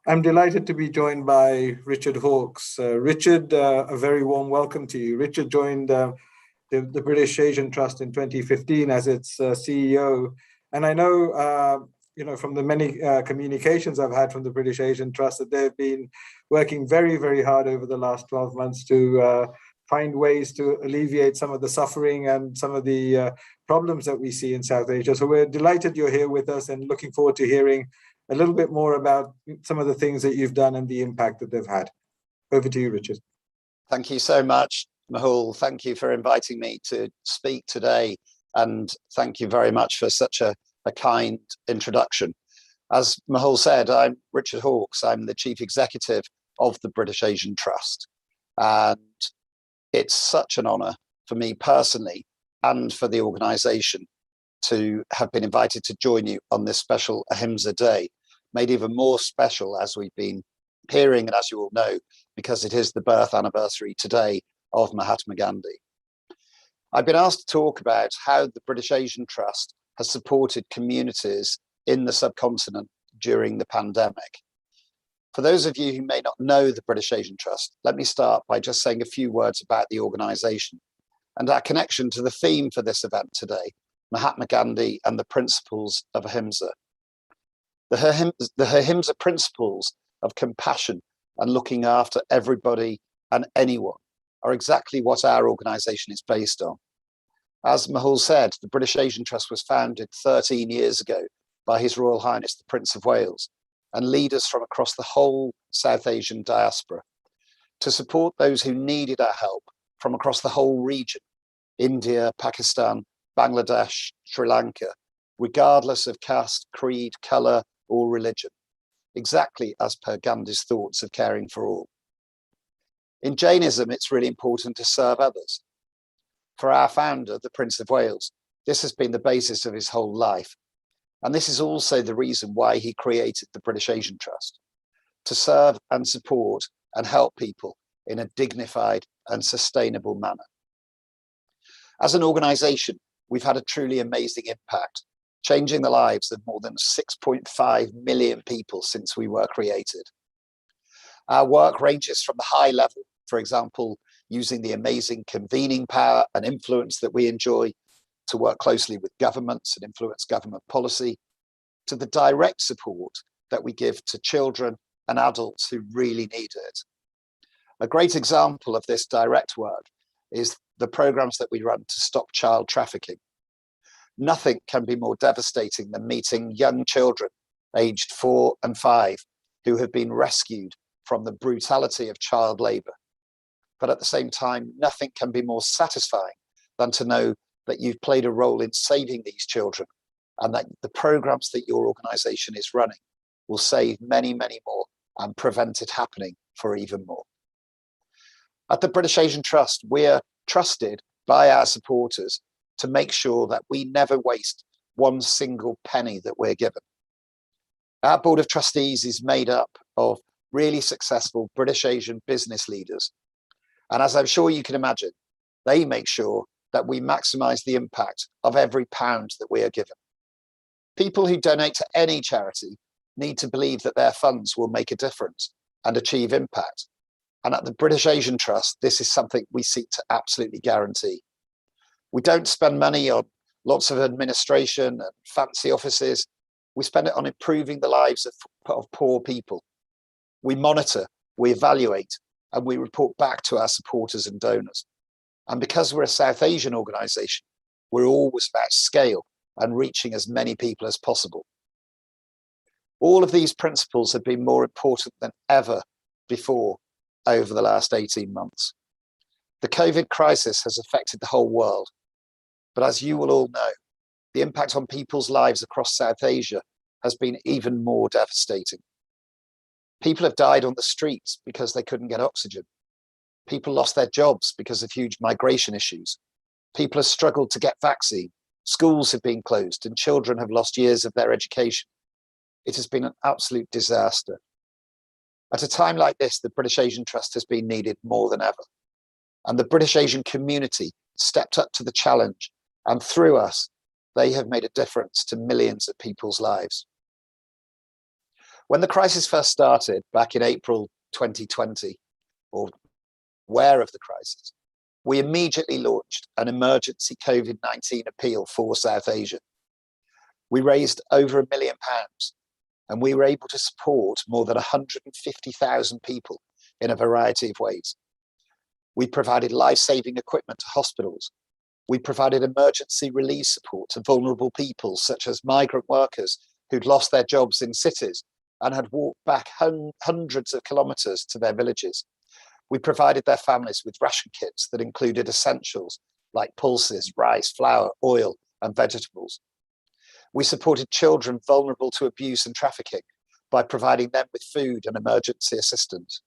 I'm delighted to be joined by Richard Hawkes. Richard, a very warm welcome to you. Richard joined the British Asian Trust in 2015 as its CEO. And I know, from the many communications I've had from the British Asian Trust that they've been working very, very hard over the last 12 months to find ways to alleviate some of the suffering and some of the problems that we see in South Asia. So we're delighted you're here with us and looking forward to hearing a little bit more about some of the things that you've done and the impact that they've had. Over to you, Richard. Thank you so much, Mahal. Thank you for inviting me to speak today. And thank you very much for such a kind introduction. As Mahal said, I'm Richard Hawkes. I'm the Chief Executive of the British Asian Trust. And it's such an honour for me personally and for the organisation to have been invited to join you on this special Ahimsa Day, made even more special as we've been hearing and as you all know, because it is the birth anniversary today of Mahatma Gandhi. I've been asked to talk about how the British Asian Trust has supported communities in the subcontinent during the pandemic. For those of you who may not know the British Asian Trust, let me start by just saying a few words about the organisation and our connection to the theme for this event today, Mahatma Gandhi and the principles of Ahimsa. The Ahimsa principles of compassion and looking after everybody and anyone are exactly what our organisation is based on. As Mahal said, the British Asian Trust was founded 13 years ago by His Royal Highness the Prince of Wales and leaders from across the whole South Asian diaspora to support those who needed our help from across the whole region, India, Pakistan, Bangladesh, Sri Lanka, regardless of caste, creed, colour or religion, exactly as per Gandhi's thoughts of caring for all. In Jainism, it's really important to serve others. For our founder, the Prince of Wales, this has been the basis of his whole life. And this is also the reason why he created the British Asian Trust, to serve and support and help people in a dignified and sustainable manner. As an organisation, we've had a truly amazing impact, changing the lives of more than 6.5 million people since we were created. Our work ranges from the high level, for example, using the amazing convening power and influence that we enjoy to work closely with governments and influence government policy, to the direct support that we give to children and adults who really need it. A great example of this direct work is the programs that we run to stop child trafficking. Nothing can be more devastating than meeting young children aged 4 and 5 who have been rescued from the brutality of child labour. But at the same time, nothing can be more satisfying than to know that you've played a role in saving these children, and that the programs that your organisation is running will save many, many more and prevent it happening for even more. At the British Asian Trust, we're trusted by our supporters to make sure that we never waste one single penny that we're given. Our Board of Trustees is made up of really successful British Asian business leaders. And as I'm sure you can imagine, they make sure that we maximise the impact of every pound that we are given. People who donate to any charity need to believe that their funds will make a difference and achieve impact. And at the British Asian Trust, this is something we seek to absolutely guarantee. We don't spend money on lots of administration and fancy offices. We spend it on improving the lives of poor people. We monitor, we evaluate, and we report back to our supporters and donors. And because we're a South Asian organisation, we're always about scale and reaching as many people as possible. All of these principles have been more important than ever before over the last 18 months. The COVID crisis has affected the whole world, but as you will all know, the impact on people's lives across South Asia has been even more devastating. People have died on the streets because they couldn't get oxygen. People lost their jobs because of huge migration issues. People have struggled to get vaccine. Schools have been closed and children have lost years of their education. It has been an absolute disaster. At a time like this, the British Asian Trust has been needed more than ever. And the British Asian community stepped up to the challenge, and through us, they have made a difference to millions of people's lives. When the crisis first started back in April 2020, or aware of the crisis, we immediately launched an emergency COVID-19 appeal for South Asia. We raised over £1 million, and we were able to support more than 150,000 people in a variety of ways. We provided life-saving equipment to hospitals. We provided emergency relief support to vulnerable people, such as migrant workers who'd lost their jobs in cities and had walked back hundreds of kilometres to their villages. We provided their families with ration kits that included essentials like pulses, rice, flour, oil, and vegetables. We supported children vulnerable to abuse and trafficking by providing them with food and emergency assistance.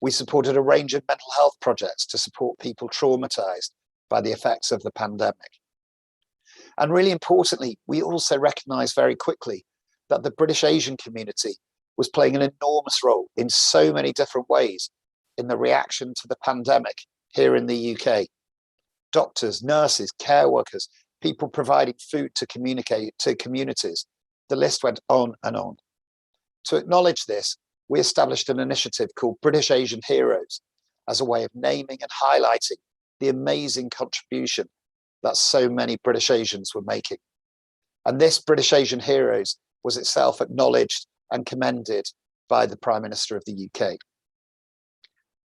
We supported a range of mental health projects to support people traumatised by the effects of the pandemic. And really importantly, we also recognised very quickly that the British Asian community was playing an enormous role in so many different ways in the reaction to the pandemic here in the UK. Doctors, nurses, care workers, people providing food to communicate to communities. The list went on and on. To acknowledge this, we established an initiative called British Asian Heroes as a way of naming and highlighting the amazing contribution that so many British Asians were making. And this British Asian Heroes was itself acknowledged and commended by the Prime Minister of the UK.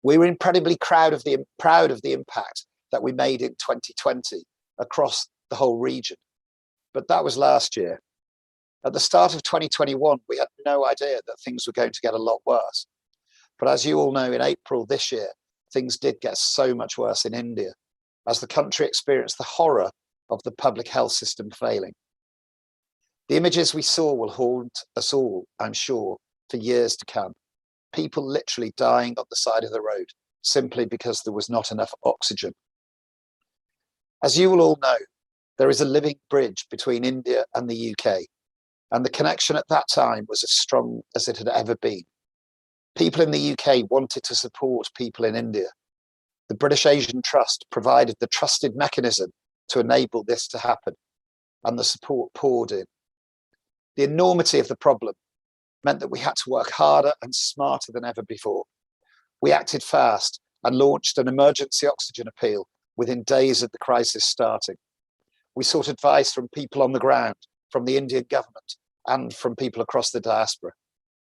We were incredibly proud of the impact that we made in 2020 across the whole region, but that was last year. At the start of 2021, we had no idea that things were going to get a lot worse. But as you all know, in April this year, things did get so much worse in India, as the country experienced the horror of the public health system failing. The images we saw will haunt us all, I'm sure, for years to come. People literally dying on the side of the road simply because there was not enough oxygen. As you will all know, there is a living bridge between India and the UK, and the connection at that time was as strong as it had ever been. People in the UK wanted to support people in India. The British Asian Trust provided the trusted mechanism to enable this to happen, and the support poured in. The enormity of the problem meant that we had to work harder and smarter than ever before. We acted fast and launched an emergency oxygen appeal within days of the crisis starting. We sought advice from people on the ground, from the Indian government, and from people across the diaspora.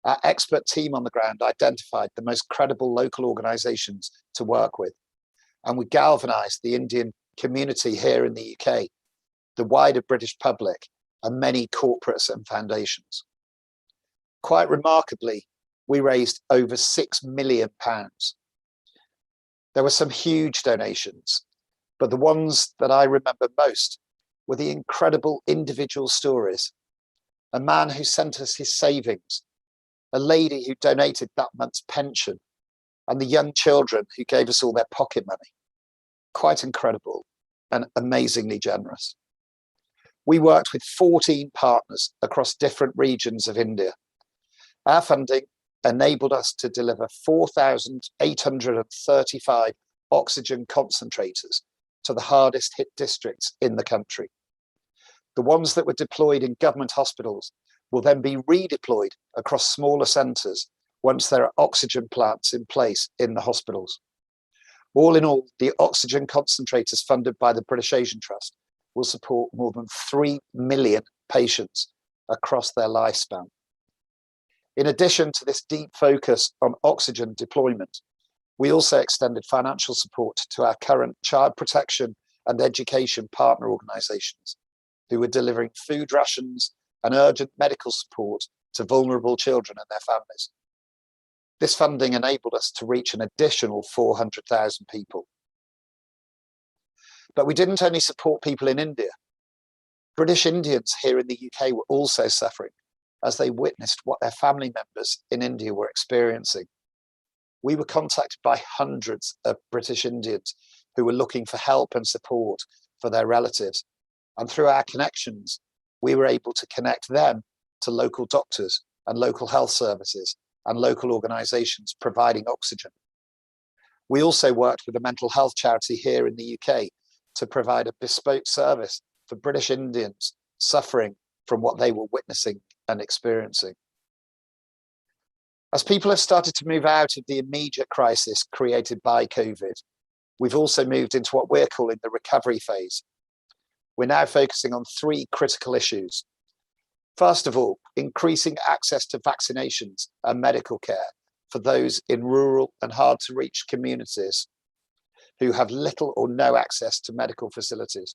Our expert team on the ground identified the most credible local organisations to work with, and we galvanised the Indian community here in the UK, the wider British public, and many corporates and foundations. Quite remarkably, we raised over £6 million. There were some huge donations, But the ones that I remember most were the incredible individual stories. A man who sent us his savings, a lady who donated that month's pension, and the young children who gave us all their pocket money. Quite incredible and amazingly generous. We worked with 14 partners across different regions of India. Our funding enabled us to deliver 4,835 oxygen concentrators to the hardest hit districts in the country. The ones that were deployed in government hospitals will then be redeployed across smaller centres once there are oxygen plants in place in the hospitals. All in all, the oxygen concentrators funded by the British Asian Trust will support more than 3 million patients across their lifespan. In addition to this deep focus on oxygen deployment, we also extended financial support to our current child protection and education partner organisations, who are delivering food rations and urgent medical support to vulnerable children and their families. This funding enabled us to reach an additional 400,000 people. But we didn't only support people in India. British Indians here in the UK were also suffering as they witnessed what their family members in India were experiencing. We were contacted by hundreds of British Indians who were looking for help and support for their relatives. And through our connections, we were able to connect them to local doctors and local health services and local organisations providing oxygen. We also worked with a mental health charity here in the UK to provide a bespoke service for British Indians suffering from what they were witnessing and experiencing. As people have started to move out of the immediate crisis created by COVID, we've also moved into what we're calling the recovery phase. We're now focusing on 3 critical issues. First of all, increasing access to vaccinations and medical care for those in rural and hard to reach communities who have little or no access to medical facilities.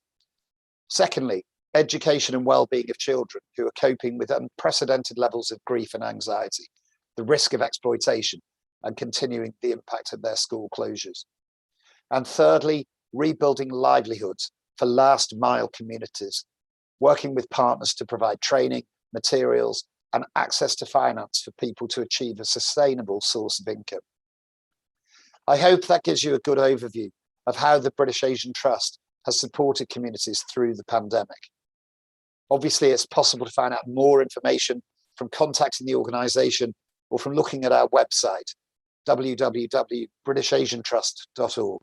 Secondly, education and well-being of children who are coping with unprecedented levels of grief and anxiety, the risk of exploitation, and continuing the impact of their school closures. And thirdly, rebuilding livelihoods for last mile communities, working with partners to provide training, materials, and access to finance for people to achieve a sustainable source of income. I hope that gives you a good overview of how the British Asian Trust has supported communities through the pandemic. Obviously, it's possible to find out more information from contacting the organisation or from looking at our website, www.britishasiantrust.org.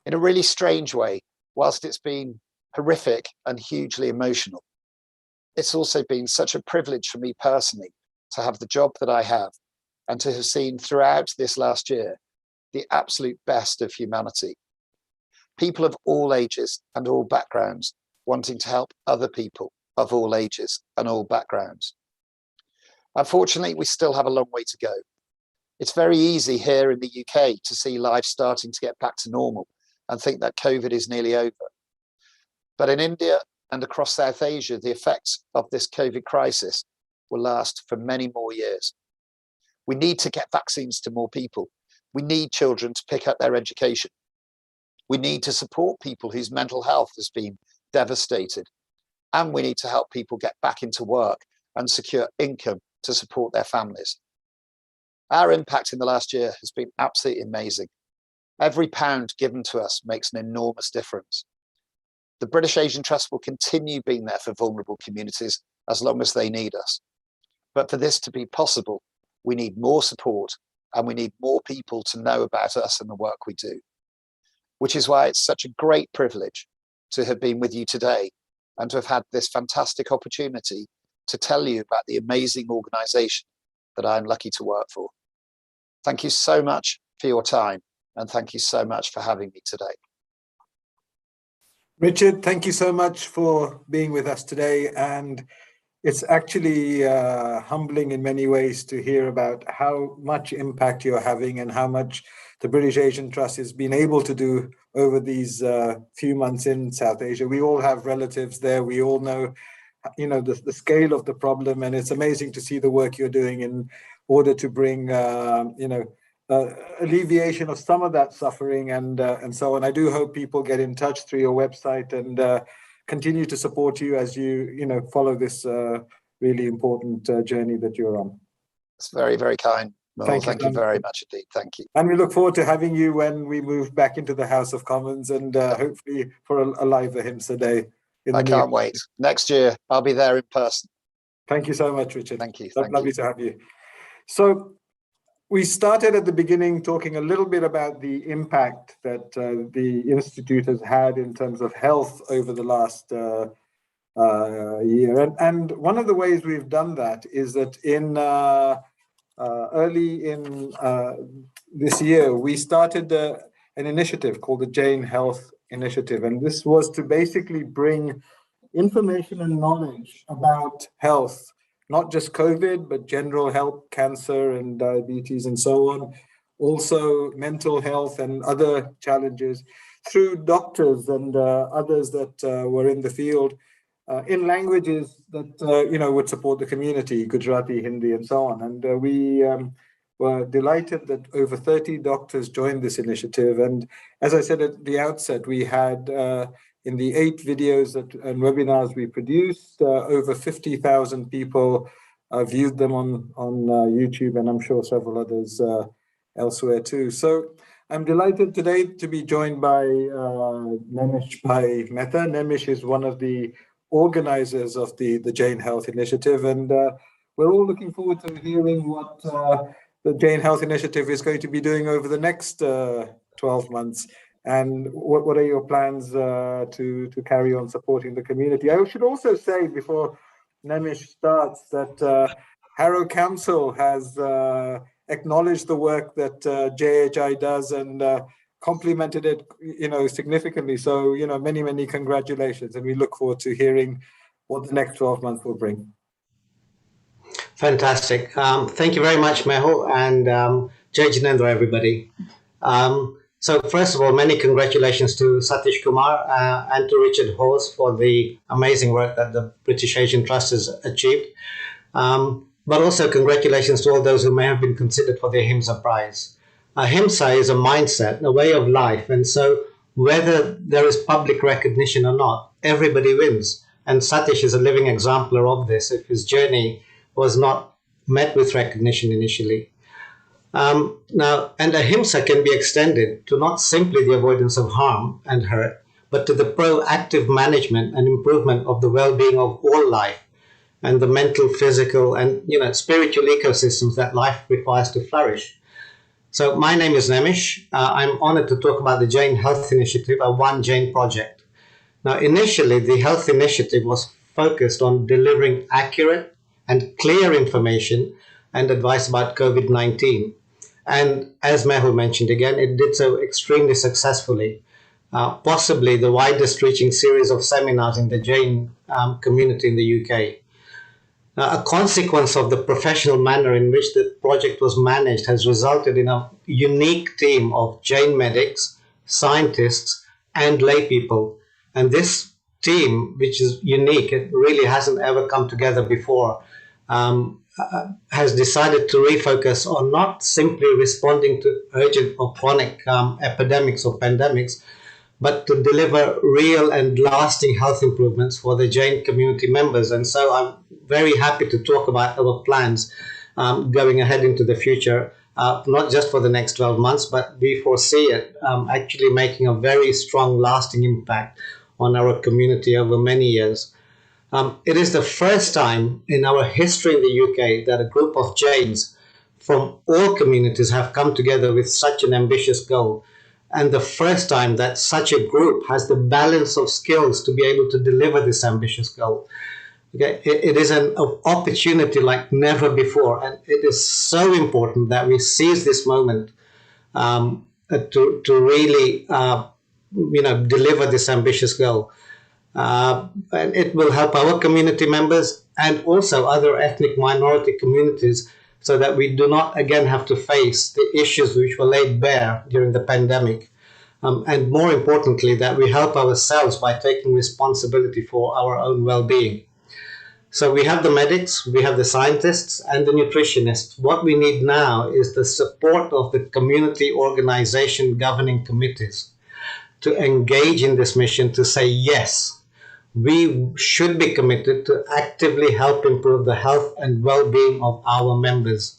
In a really strange way, whilst it's been horrific and hugely emotional, it's also been such a privilege for me personally to have the job that I have and to have seen throughout this last year the absolute best of humanity. People of all ages and all backgrounds wanting to help other people of all ages and all backgrounds. Unfortunately, we still have a long way to go. It's very easy here in the UK to see life starting to get back to normal and think that COVID is nearly over. But in India and across South Asia, the effects of this COVID crisis will last for many more years. We need to get vaccines to more people. We need children to pick up their education. We need to support people whose mental health has been devastated. And we need to help people get back into work and secure income to support their families. Our impact in the last year has been absolutely amazing. Every pound given to us makes an enormous difference. The British Asian Trust will continue being there for vulnerable communities as long as they need us. But for this to be possible, we need more support and we need more people to know about us and the work we do. Which is why it's such a great privilege to have been with you today and to have had this fantastic opportunity to tell you about the amazing organisation that I'm lucky to work for. Thank you so much for your time and thank you so much for having me today. Richard, thank you so much for being with us today. And it's actually humbling in many ways to hear about how much impact you're having and how much the British Asian Trust has been able to do over these few months in South Asia. We all have relatives there. We all know, the scale of the problem, and it's amazing to see the work you're doing in order to bring, alleviation of some of that suffering and so on. I do hope people get in touch through your website and continue to support you as you follow this really important journey that you're on. It's very, very kind. Well, thank you very much indeed. Thank you. And we look forward to having you when we move back into the House of Commons and hopefully for a live Ahimsa Day. I can't wait. Next year, I'll be there in person. Thank you so much, Richard. Thank you. Lovely to have you. So we started at the beginning talking a little bit about the impact that the Institute has had in terms of health over the last year. And one of the ways we've done that is that in early in this year, we started an initiative called the Jain Health Initiative. And this was to basically bring information and knowledge about health, not just COVID, but general health, cancer and diabetes and so on. Also mental health and other challenges through doctors and others that were in the field in languages that, would support the community, Gujarati, Hindi, and so on. And we were delighted that over 30 doctors joined this initiative. And as I said at the outset, we had in the 8 videos and webinars we produced, over 50,000 people viewed them on YouTube, and I'm sure several others elsewhere too. So I'm delighted today to be joined by Nemish Bhai Mehta. Nemish is one of the organizers of the Jain Health Initiative, and we're all looking forward to hearing what the Jain Health Initiative is going to be doing over the next 12 months. And what are your plans to carry on supporting the community? I should also say before Nemish starts that Harrow Council has acknowledged the work that JHI does and complimented it, significantly. So, many, many congratulations. And we look forward to hearing what the next 12 months will bring. Fantastic. Thank you very much, Mehul, and Jai Jinendra, everybody. So first of all, many congratulations to Satish Kumar and to Richard Hawes for the amazing work that the British Asian Trust has achieved. But also congratulations to all those who may have been considered for the Ahimsa Prize. Ahimsa is a mindset, a way of life, and so whether there is public recognition or not, everybody wins. And Satish is a living exemplar of this, if his journey was not met with recognition initially. Now, and Ahimsa can be extended to not simply the avoidance of harm and hurt, but to the proactive management and improvement of the well-being of all life and the mental, physical, and spiritual ecosystems that life requires to flourish. So my name is Nemish. I'm honored to talk about the Jain Health Initiative, a One Jain project. Now, initially, the Health Initiative was focused on delivering accurate and clear information and advice about COVID-19. And as Mehul mentioned again, it did so extremely successfully, possibly the widest reaching series of seminars in the Jain community in the UK. A consequence of the professional manner in which the project was managed has resulted in a unique team of Jain medics, scientists, and lay people. And this team, which is unique, it really hasn't ever come together before, has decided to refocus on not simply responding to urgent or chronic epidemics or pandemics, but to deliver real and lasting health improvements for the Jain community members. And so I'm very happy to talk about our plans going ahead into the future, not just for the next 12 months, but we foresee it actually making a very strong, lasting impact on our community over many years. It is the first time in our history in the UK that a group of Jains from all communities have come together with such an ambitious goal, and the first time that such a group has the balance of skills to be able to deliver this ambitious goal. Okay, it is an opportunity like never before, and it is so important that we seize this moment to really deliver this ambitious goal. And it will help our community members and also other ethnic minority communities, so that we do not again have to face the issues which were laid bare during the pandemic. And more importantly, that we help ourselves by taking responsibility for our own well-being. So we have the medics, we have the scientists and the nutritionists. What we need now is the support of the community organization governing committees to engage in this mission, to say, yes, we should be committed to actively help improve the health and well-being of our members.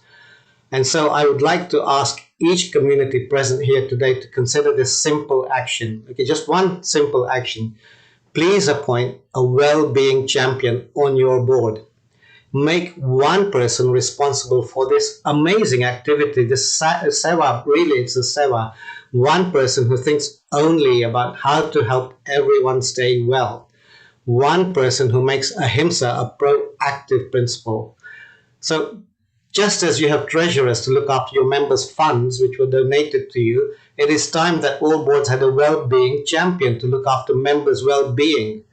And so I would like to ask each community present here today to consider this simple action. Okay, just one simple action. Please appoint a well-being champion on your board. Make one person responsible for this amazing activity, this seva, really it's a seva. One person who thinks only about how to help everyone stay well. One person who makes Ahimsa a proactive principle. So just as you have treasurers to look after your members' funds, which were donated to you, it is time that all boards had a well-being champion to look after members' well-being.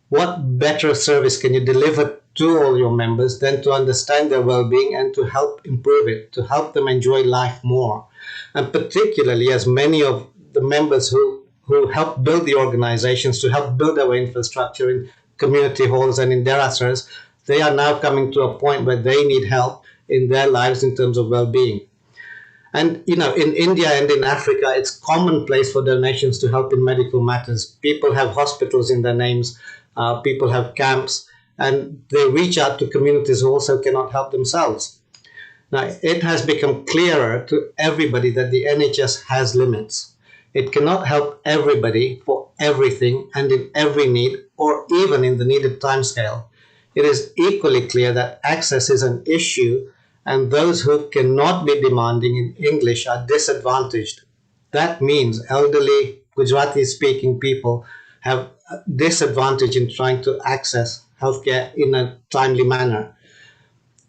What better service can you deliver to all your members than to understand their well-being and to help improve it, to help them enjoy life more? And particularly as many of the members who help build the organizations, to help build our infrastructure in community halls and in derasars, they are now coming to a point where they need help in their lives in terms of well-being. And, you know, in India and in Africa, it's commonplace for donations to help in medical matters. People have hospitals in their names, people have camps, and they reach out to communities who also cannot help themselves. Now, it has become clearer to everybody that the NHS has limits. It cannot help everybody for everything and in every need, or even in the needed timescale. It is equally clear that access is an issue, and those who cannot be demanding in English are disadvantaged. That means elderly Gujarati-speaking people have a disadvantage in trying to access healthcare in a timely manner.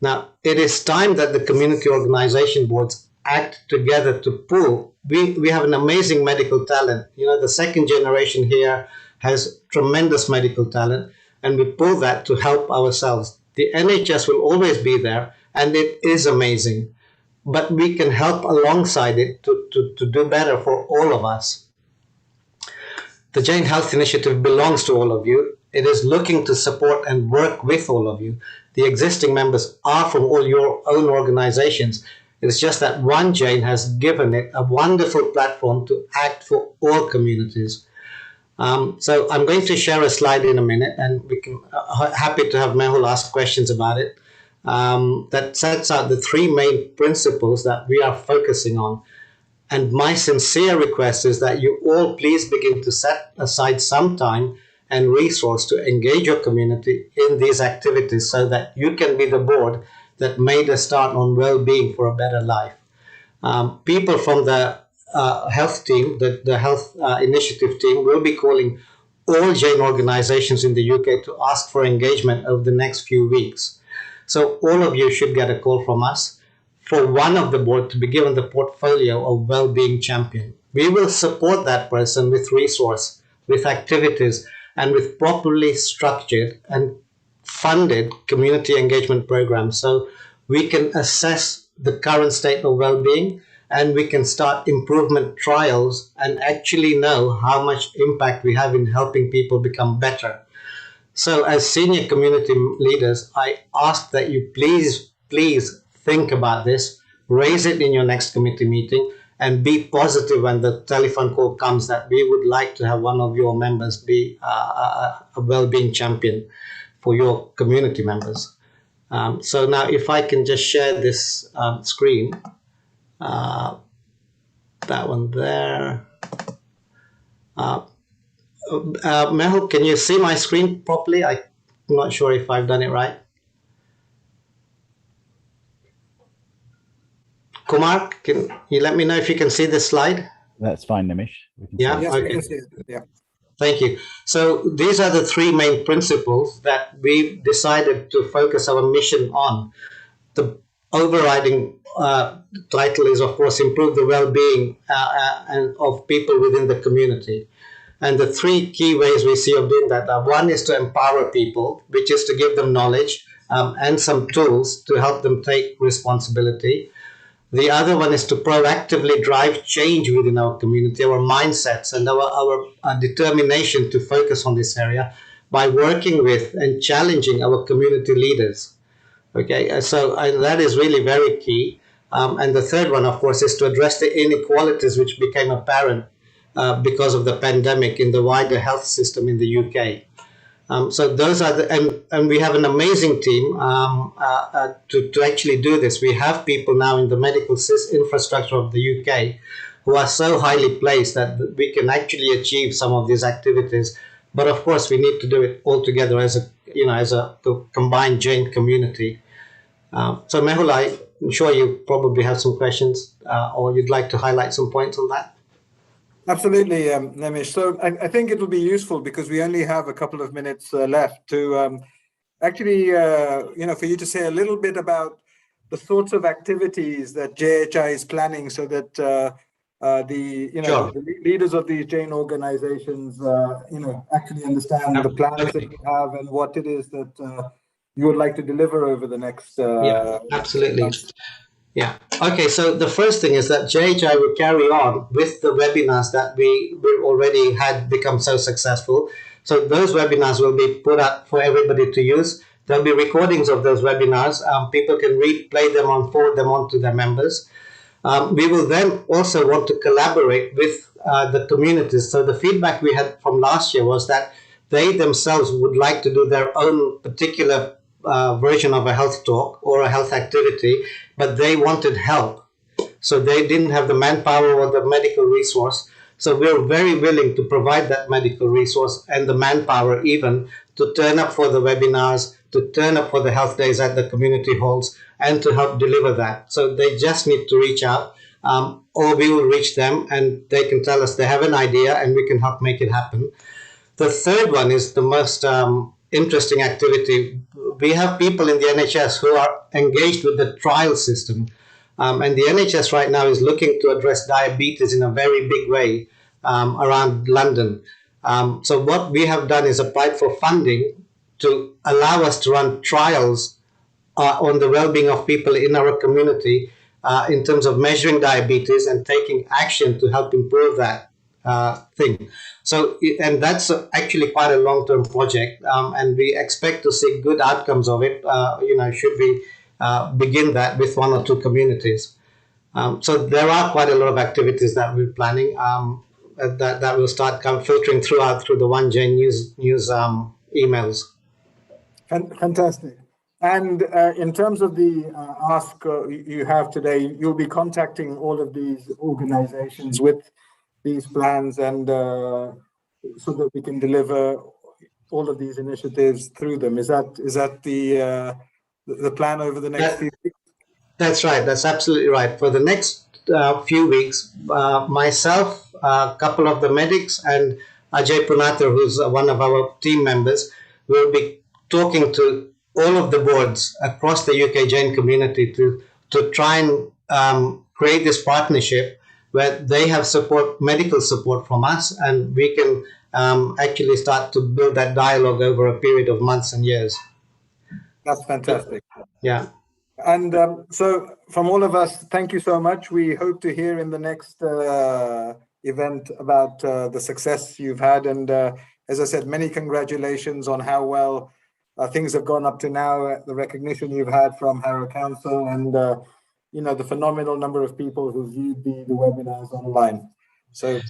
Now, it is time that the community organization boards act together to pull. We have an amazing medical talent. You know, the second generation here has tremendous medical talent, and we pull that to help ourselves. The NHS will always be there, and it is amazing, but we can help alongside it to do better for all of us. The Jain Health Initiative belongs to all of you. It is looking to support and work with all of you. The existing members are from all your own organizations. It's just that one Jain has given it a wonderful platform to act for all communities. So I'm going to share a slide in a minute, and we can happy to have Mehul ask questions about it. That sets out the three main principles that we are focusing on. And my sincere request is that you all please begin to set aside some time and resource to engage your community in these activities so that you can be the board that made a start on well-being for a better life. People from the health team, the health initiative team, will be calling all Jain organizations in the UK to ask for engagement over the next few weeks. So all of you should get a call from us for one of the board to be given the portfolio of well-being champion. We will support that person with resource, with activities, and with properly structured and funded community engagement programs, so we can assess the current state of well-being, and we can start improvement trials and actually know how much impact we have in helping people become better. So as senior community leaders, I ask that you please think about this, raise it in your next committee meeting, and be positive when the telephone call comes that we would like to have one of your members be a well-being champion for your community members. So now if I can just share this screen, that one there. Mehul, can you see my screen properly? I'm not sure if I've done it right. Kumar, can you let me know if you can see this slide? That's fine, Nimish. Yeah, Yes, okay. yeah. Thank you. So these are the three main principles that we decided to focus our mission on. The overriding title is, of course, improve the well-being and of people within the community. And the three key ways we see of doing that are: one is to empower people, which is to give them knowledge and some tools to help them take responsibility. The other one is to proactively drive change within our community, our mindsets and our determination to focus on this area by working with and challenging our community leaders. Okay, so that is really very key. And the third one, of course, is to address the inequalities which became apparent because of the pandemic in the wider health system in the UK. So those are and we have an amazing team to actually do this. We have people now in the medical infrastructure of the UK who are so highly placed that we can actually achieve some of these activities. But of course, we need to do it all together as a combined Jain community. So Mehul, I'm sure you probably have some questions or you'd like to highlight some points on that. Absolutely, Nemish. So I think it'll be useful because we only have a couple of minutes left to actually, for you to say a little bit about the sorts of activities that JHI is planning so that the leaders of these Jain organizations, actually understand the plans that you have and what it is that you would like to deliver over the next absolutely. months. Yeah. Okay. So the first thing is that JHI will carry on with the webinars that we already had become so successful. So those webinars will be put up for everybody to use. There'll be recordings of those webinars. People can replay them and forward them on to their members. We will then also want to collaborate with the communities. So the feedback we had from last year was that they themselves would like to do their own particular version of a health talk or a health activity, but they wanted help. So they didn't have the manpower or the medical resource. So we're very willing to provide that medical resource and the manpower even to turn up for the webinars, to turn up for the health days at the community halls and to help deliver that. So they just need to reach out or we will reach them and they can tell us they have an idea and we can help make it happen. The third one is the most interesting activity. We have people in the NHS who are engaged with the trial system. And the NHS right now is looking to address diabetes in a very big way around London. So what we have done is applied for funding to allow us to run trials on the well-being of people in our community in terms of measuring diabetes and taking action to help improve that thing. So, and that's actually quite a long-term project, and we expect to see good outcomes of it. Should we begin that with one or two communities? So there are quite a lot of activities that we're planning that will start filtering through the One Jain news emails. Fantastic. And in terms of the ask you have today, you'll be contacting all of these organizations with these plans and so that we can deliver all of these initiatives through them. Is that the plan over the next few weeks? That's right. That's absolutely right. For the next few weeks, myself, a couple of the medics, and Ajay Punathar, who's one of our team members, will be talking to all of the boards across the UK Jain community to try and create this partnership where they have medical support from us, and we can actually start to build that dialogue over a period of months and years. That's fantastic. Yeah. And so from all of us, thank you so much. We hope to hear in the next event about the success you've had. And as I said, many congratulations on how well things have gone up to now, the recognition you've had from Harrow Council and, the phenomenal number of people who viewed the webinars online. So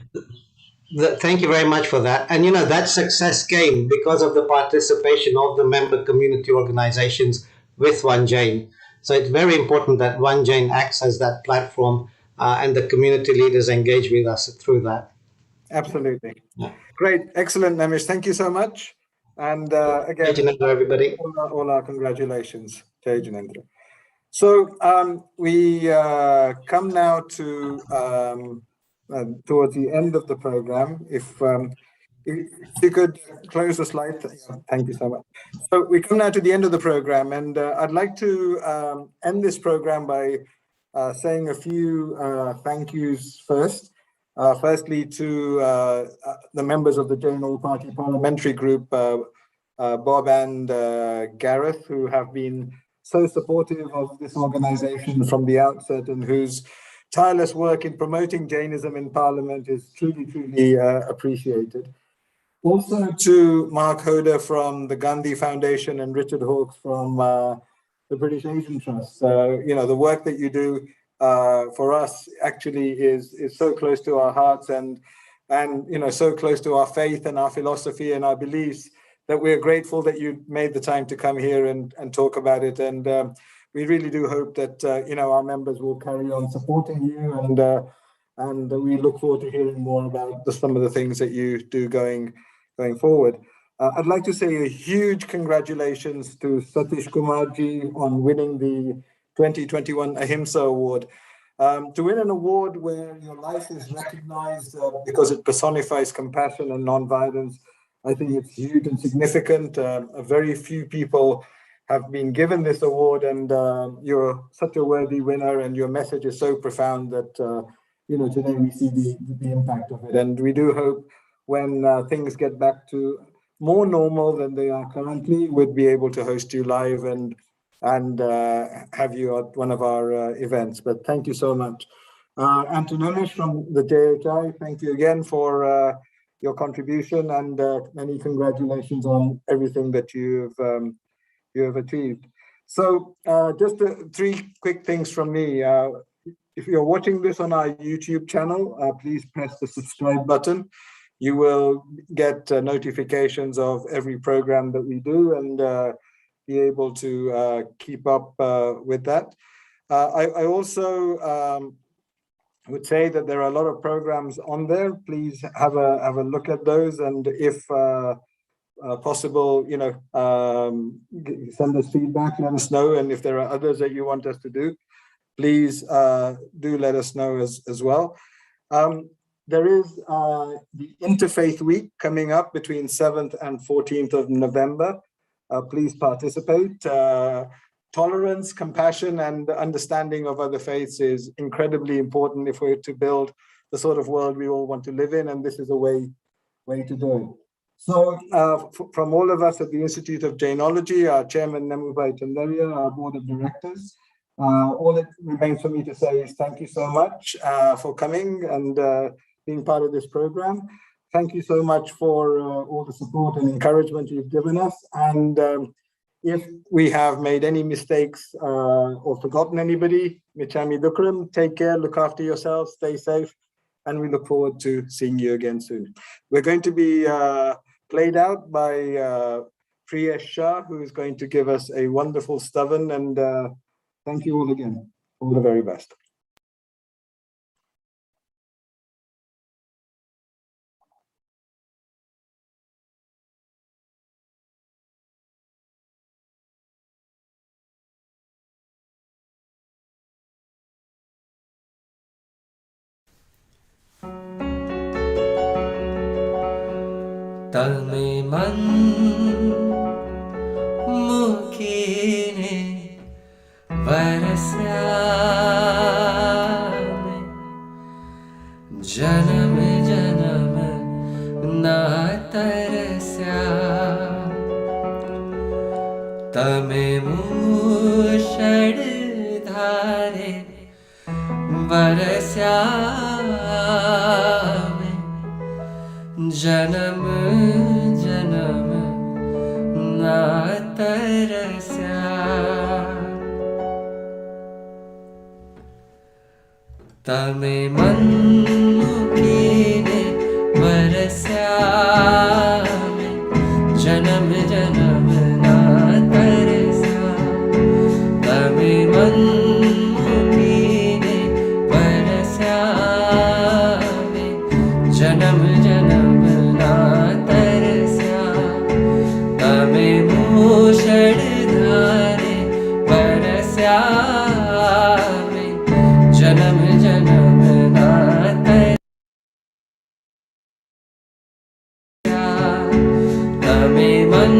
thank you very much for that. And, that success came because of the participation of the member community organizations with One Jain. So it's very important that One Jain acts as that platform and the community leaders engage with us through that. Absolutely. Yeah. Great. Excellent, Nemish. Thank you so much. And again, Janendra, everybody. All our congratulations, Jai Janendra. So we come now to towards the end of the program. If you could close the slide. Thank you so much. So we come now to the end of the program, and I'd like to end this program by saying a few thank yous first. Firstly, to the members of the Jain All-Party Parliamentary Group, Bob and Gareth, who have been so supportive of this organization from the outset and whose tireless work in promoting Jainism in Parliament is truly, truly appreciated. Also to Mark Hoder from the Gandhi Foundation and Richard Hawkes from the British Asian Trust. The work that you do for us actually is so close to our hearts and so close to our faith and our philosophy and our beliefs that we're grateful that you made the time to come here and talk about it. And we really do hope that our members will carry on supporting you, and we look forward to hearing more about some of the things that you do going forward. I'd like to say a huge congratulations to Satish Kumarji on winning the 2021 Ahimsa Award. To win an award where your life is recognized because it personifies compassion and non-violence, I think it's huge and significant. A very few people have been given this award, and you're such a worthy winner, and your message is so profound that today we see the impact of it. And we do hope when things get back to more normal than they are currently, we'd be able to host you live and have you at one of our events. But thank you so much. And to Naresh from the JHI, thank you again for your contribution, and many congratulations on everything that you have achieved. So just three quick things from me. If you're watching this on our YouTube channel, please press the subscribe button. You will get notifications of every program that we do and be able to keep up with that. I also would say that there are a lot of programs on there. Please have a look at those, and if possible, send us feedback, let us know, and if there are others that you want us to do, please do let us know as well. There is the Interfaith Week coming up between 7th and 14th of November. Please participate. Tolerance, compassion, and understanding of other faiths is incredibly important if we're to build the sort of world we all want to live in, and this is a way to do it. So from all of us at the Institute of Jainology, our chairman, Nemubhai Chandaria, our board of directors, all that remains for me to say is thank you so much for coming and being part of this program. Thank you so much for all the support and encouragement you've given us. And if we have made any mistakes or forgotten anybody, Michami Dukram, take care, look after yourselves, stay safe, and we look forward to seeing you again soon. We're going to be played out by Priyesh Shah, who is going to give us a wonderful Stavan, and thank you all again. All the very best. Tame man mukine varasya janam janam na tarasya tame mushad dhare varasya janam janam na tarasya tame man mukine varasya janam janam na tarasya tame man mukine varasya janam janam मुषड़धारे बरस्या में जन्म जन्म ना तरस्या तमे मन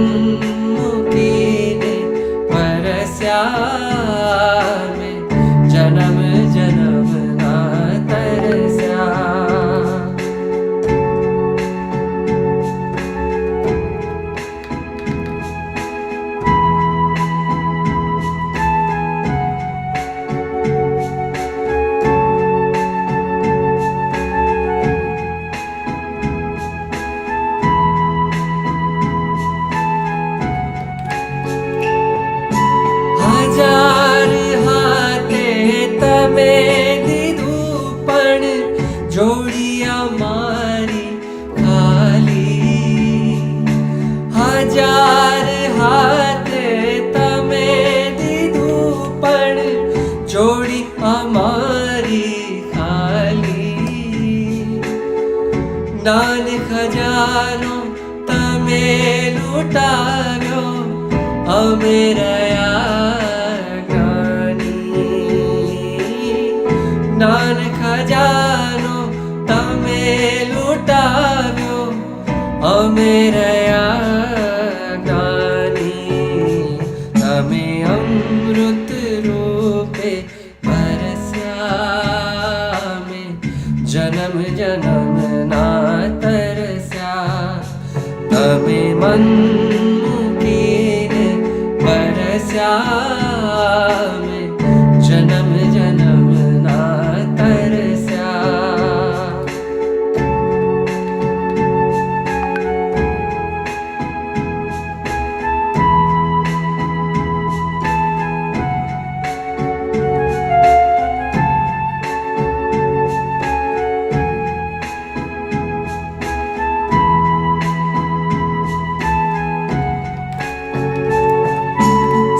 દાન ખજાનો તમે લૂંટાવ્યો, અમે રહ્યા જ્ઞાની. દાન ખજાનો તમે લૂંટાવ્યો, અમે રહ્યા જ્ઞાની. તમે અમૃત રૂપે બરસ્યા, મેં જન્મ જન્મના તરસ્યા. તમે મન મૂકીને બરસ્યા, મેં જન્મ જન્મના તરસ્યા.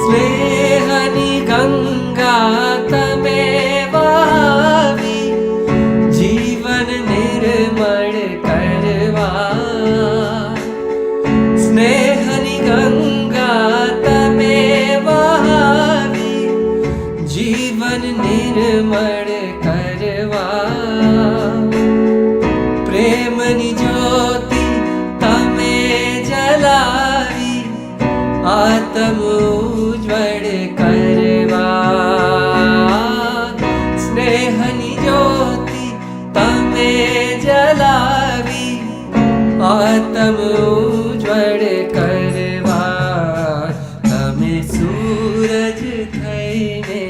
સ્નેહની ગંગા તમે વાવી, જીવન નિર્મળ કરવા. સ્નેહની ગંગા તમે વાવી, જીવન નિર્મળ કરવા. પ્રેમની જ્યોતિ તમે જલાવી, આત્મ ઉજ્જવળ કરવા. સ્નેહની જ્યોતિ તમે જલાવી, આત્મ ઉજ્જવળ કરવા. તમે સૂરજ થઈને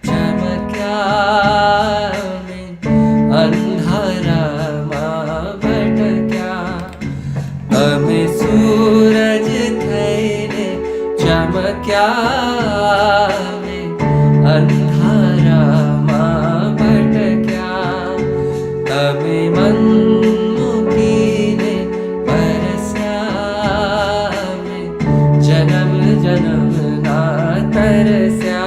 ચમક્યા, મેં અંધારામાં ભટક્યા. તમે સૂરજ થઈને ચમક્યા, મેં અંધારામાં ભટક્યા. તમે મન મૂકીને બરસ્યા, મેં જન્મ જન્મના તરસ્યા.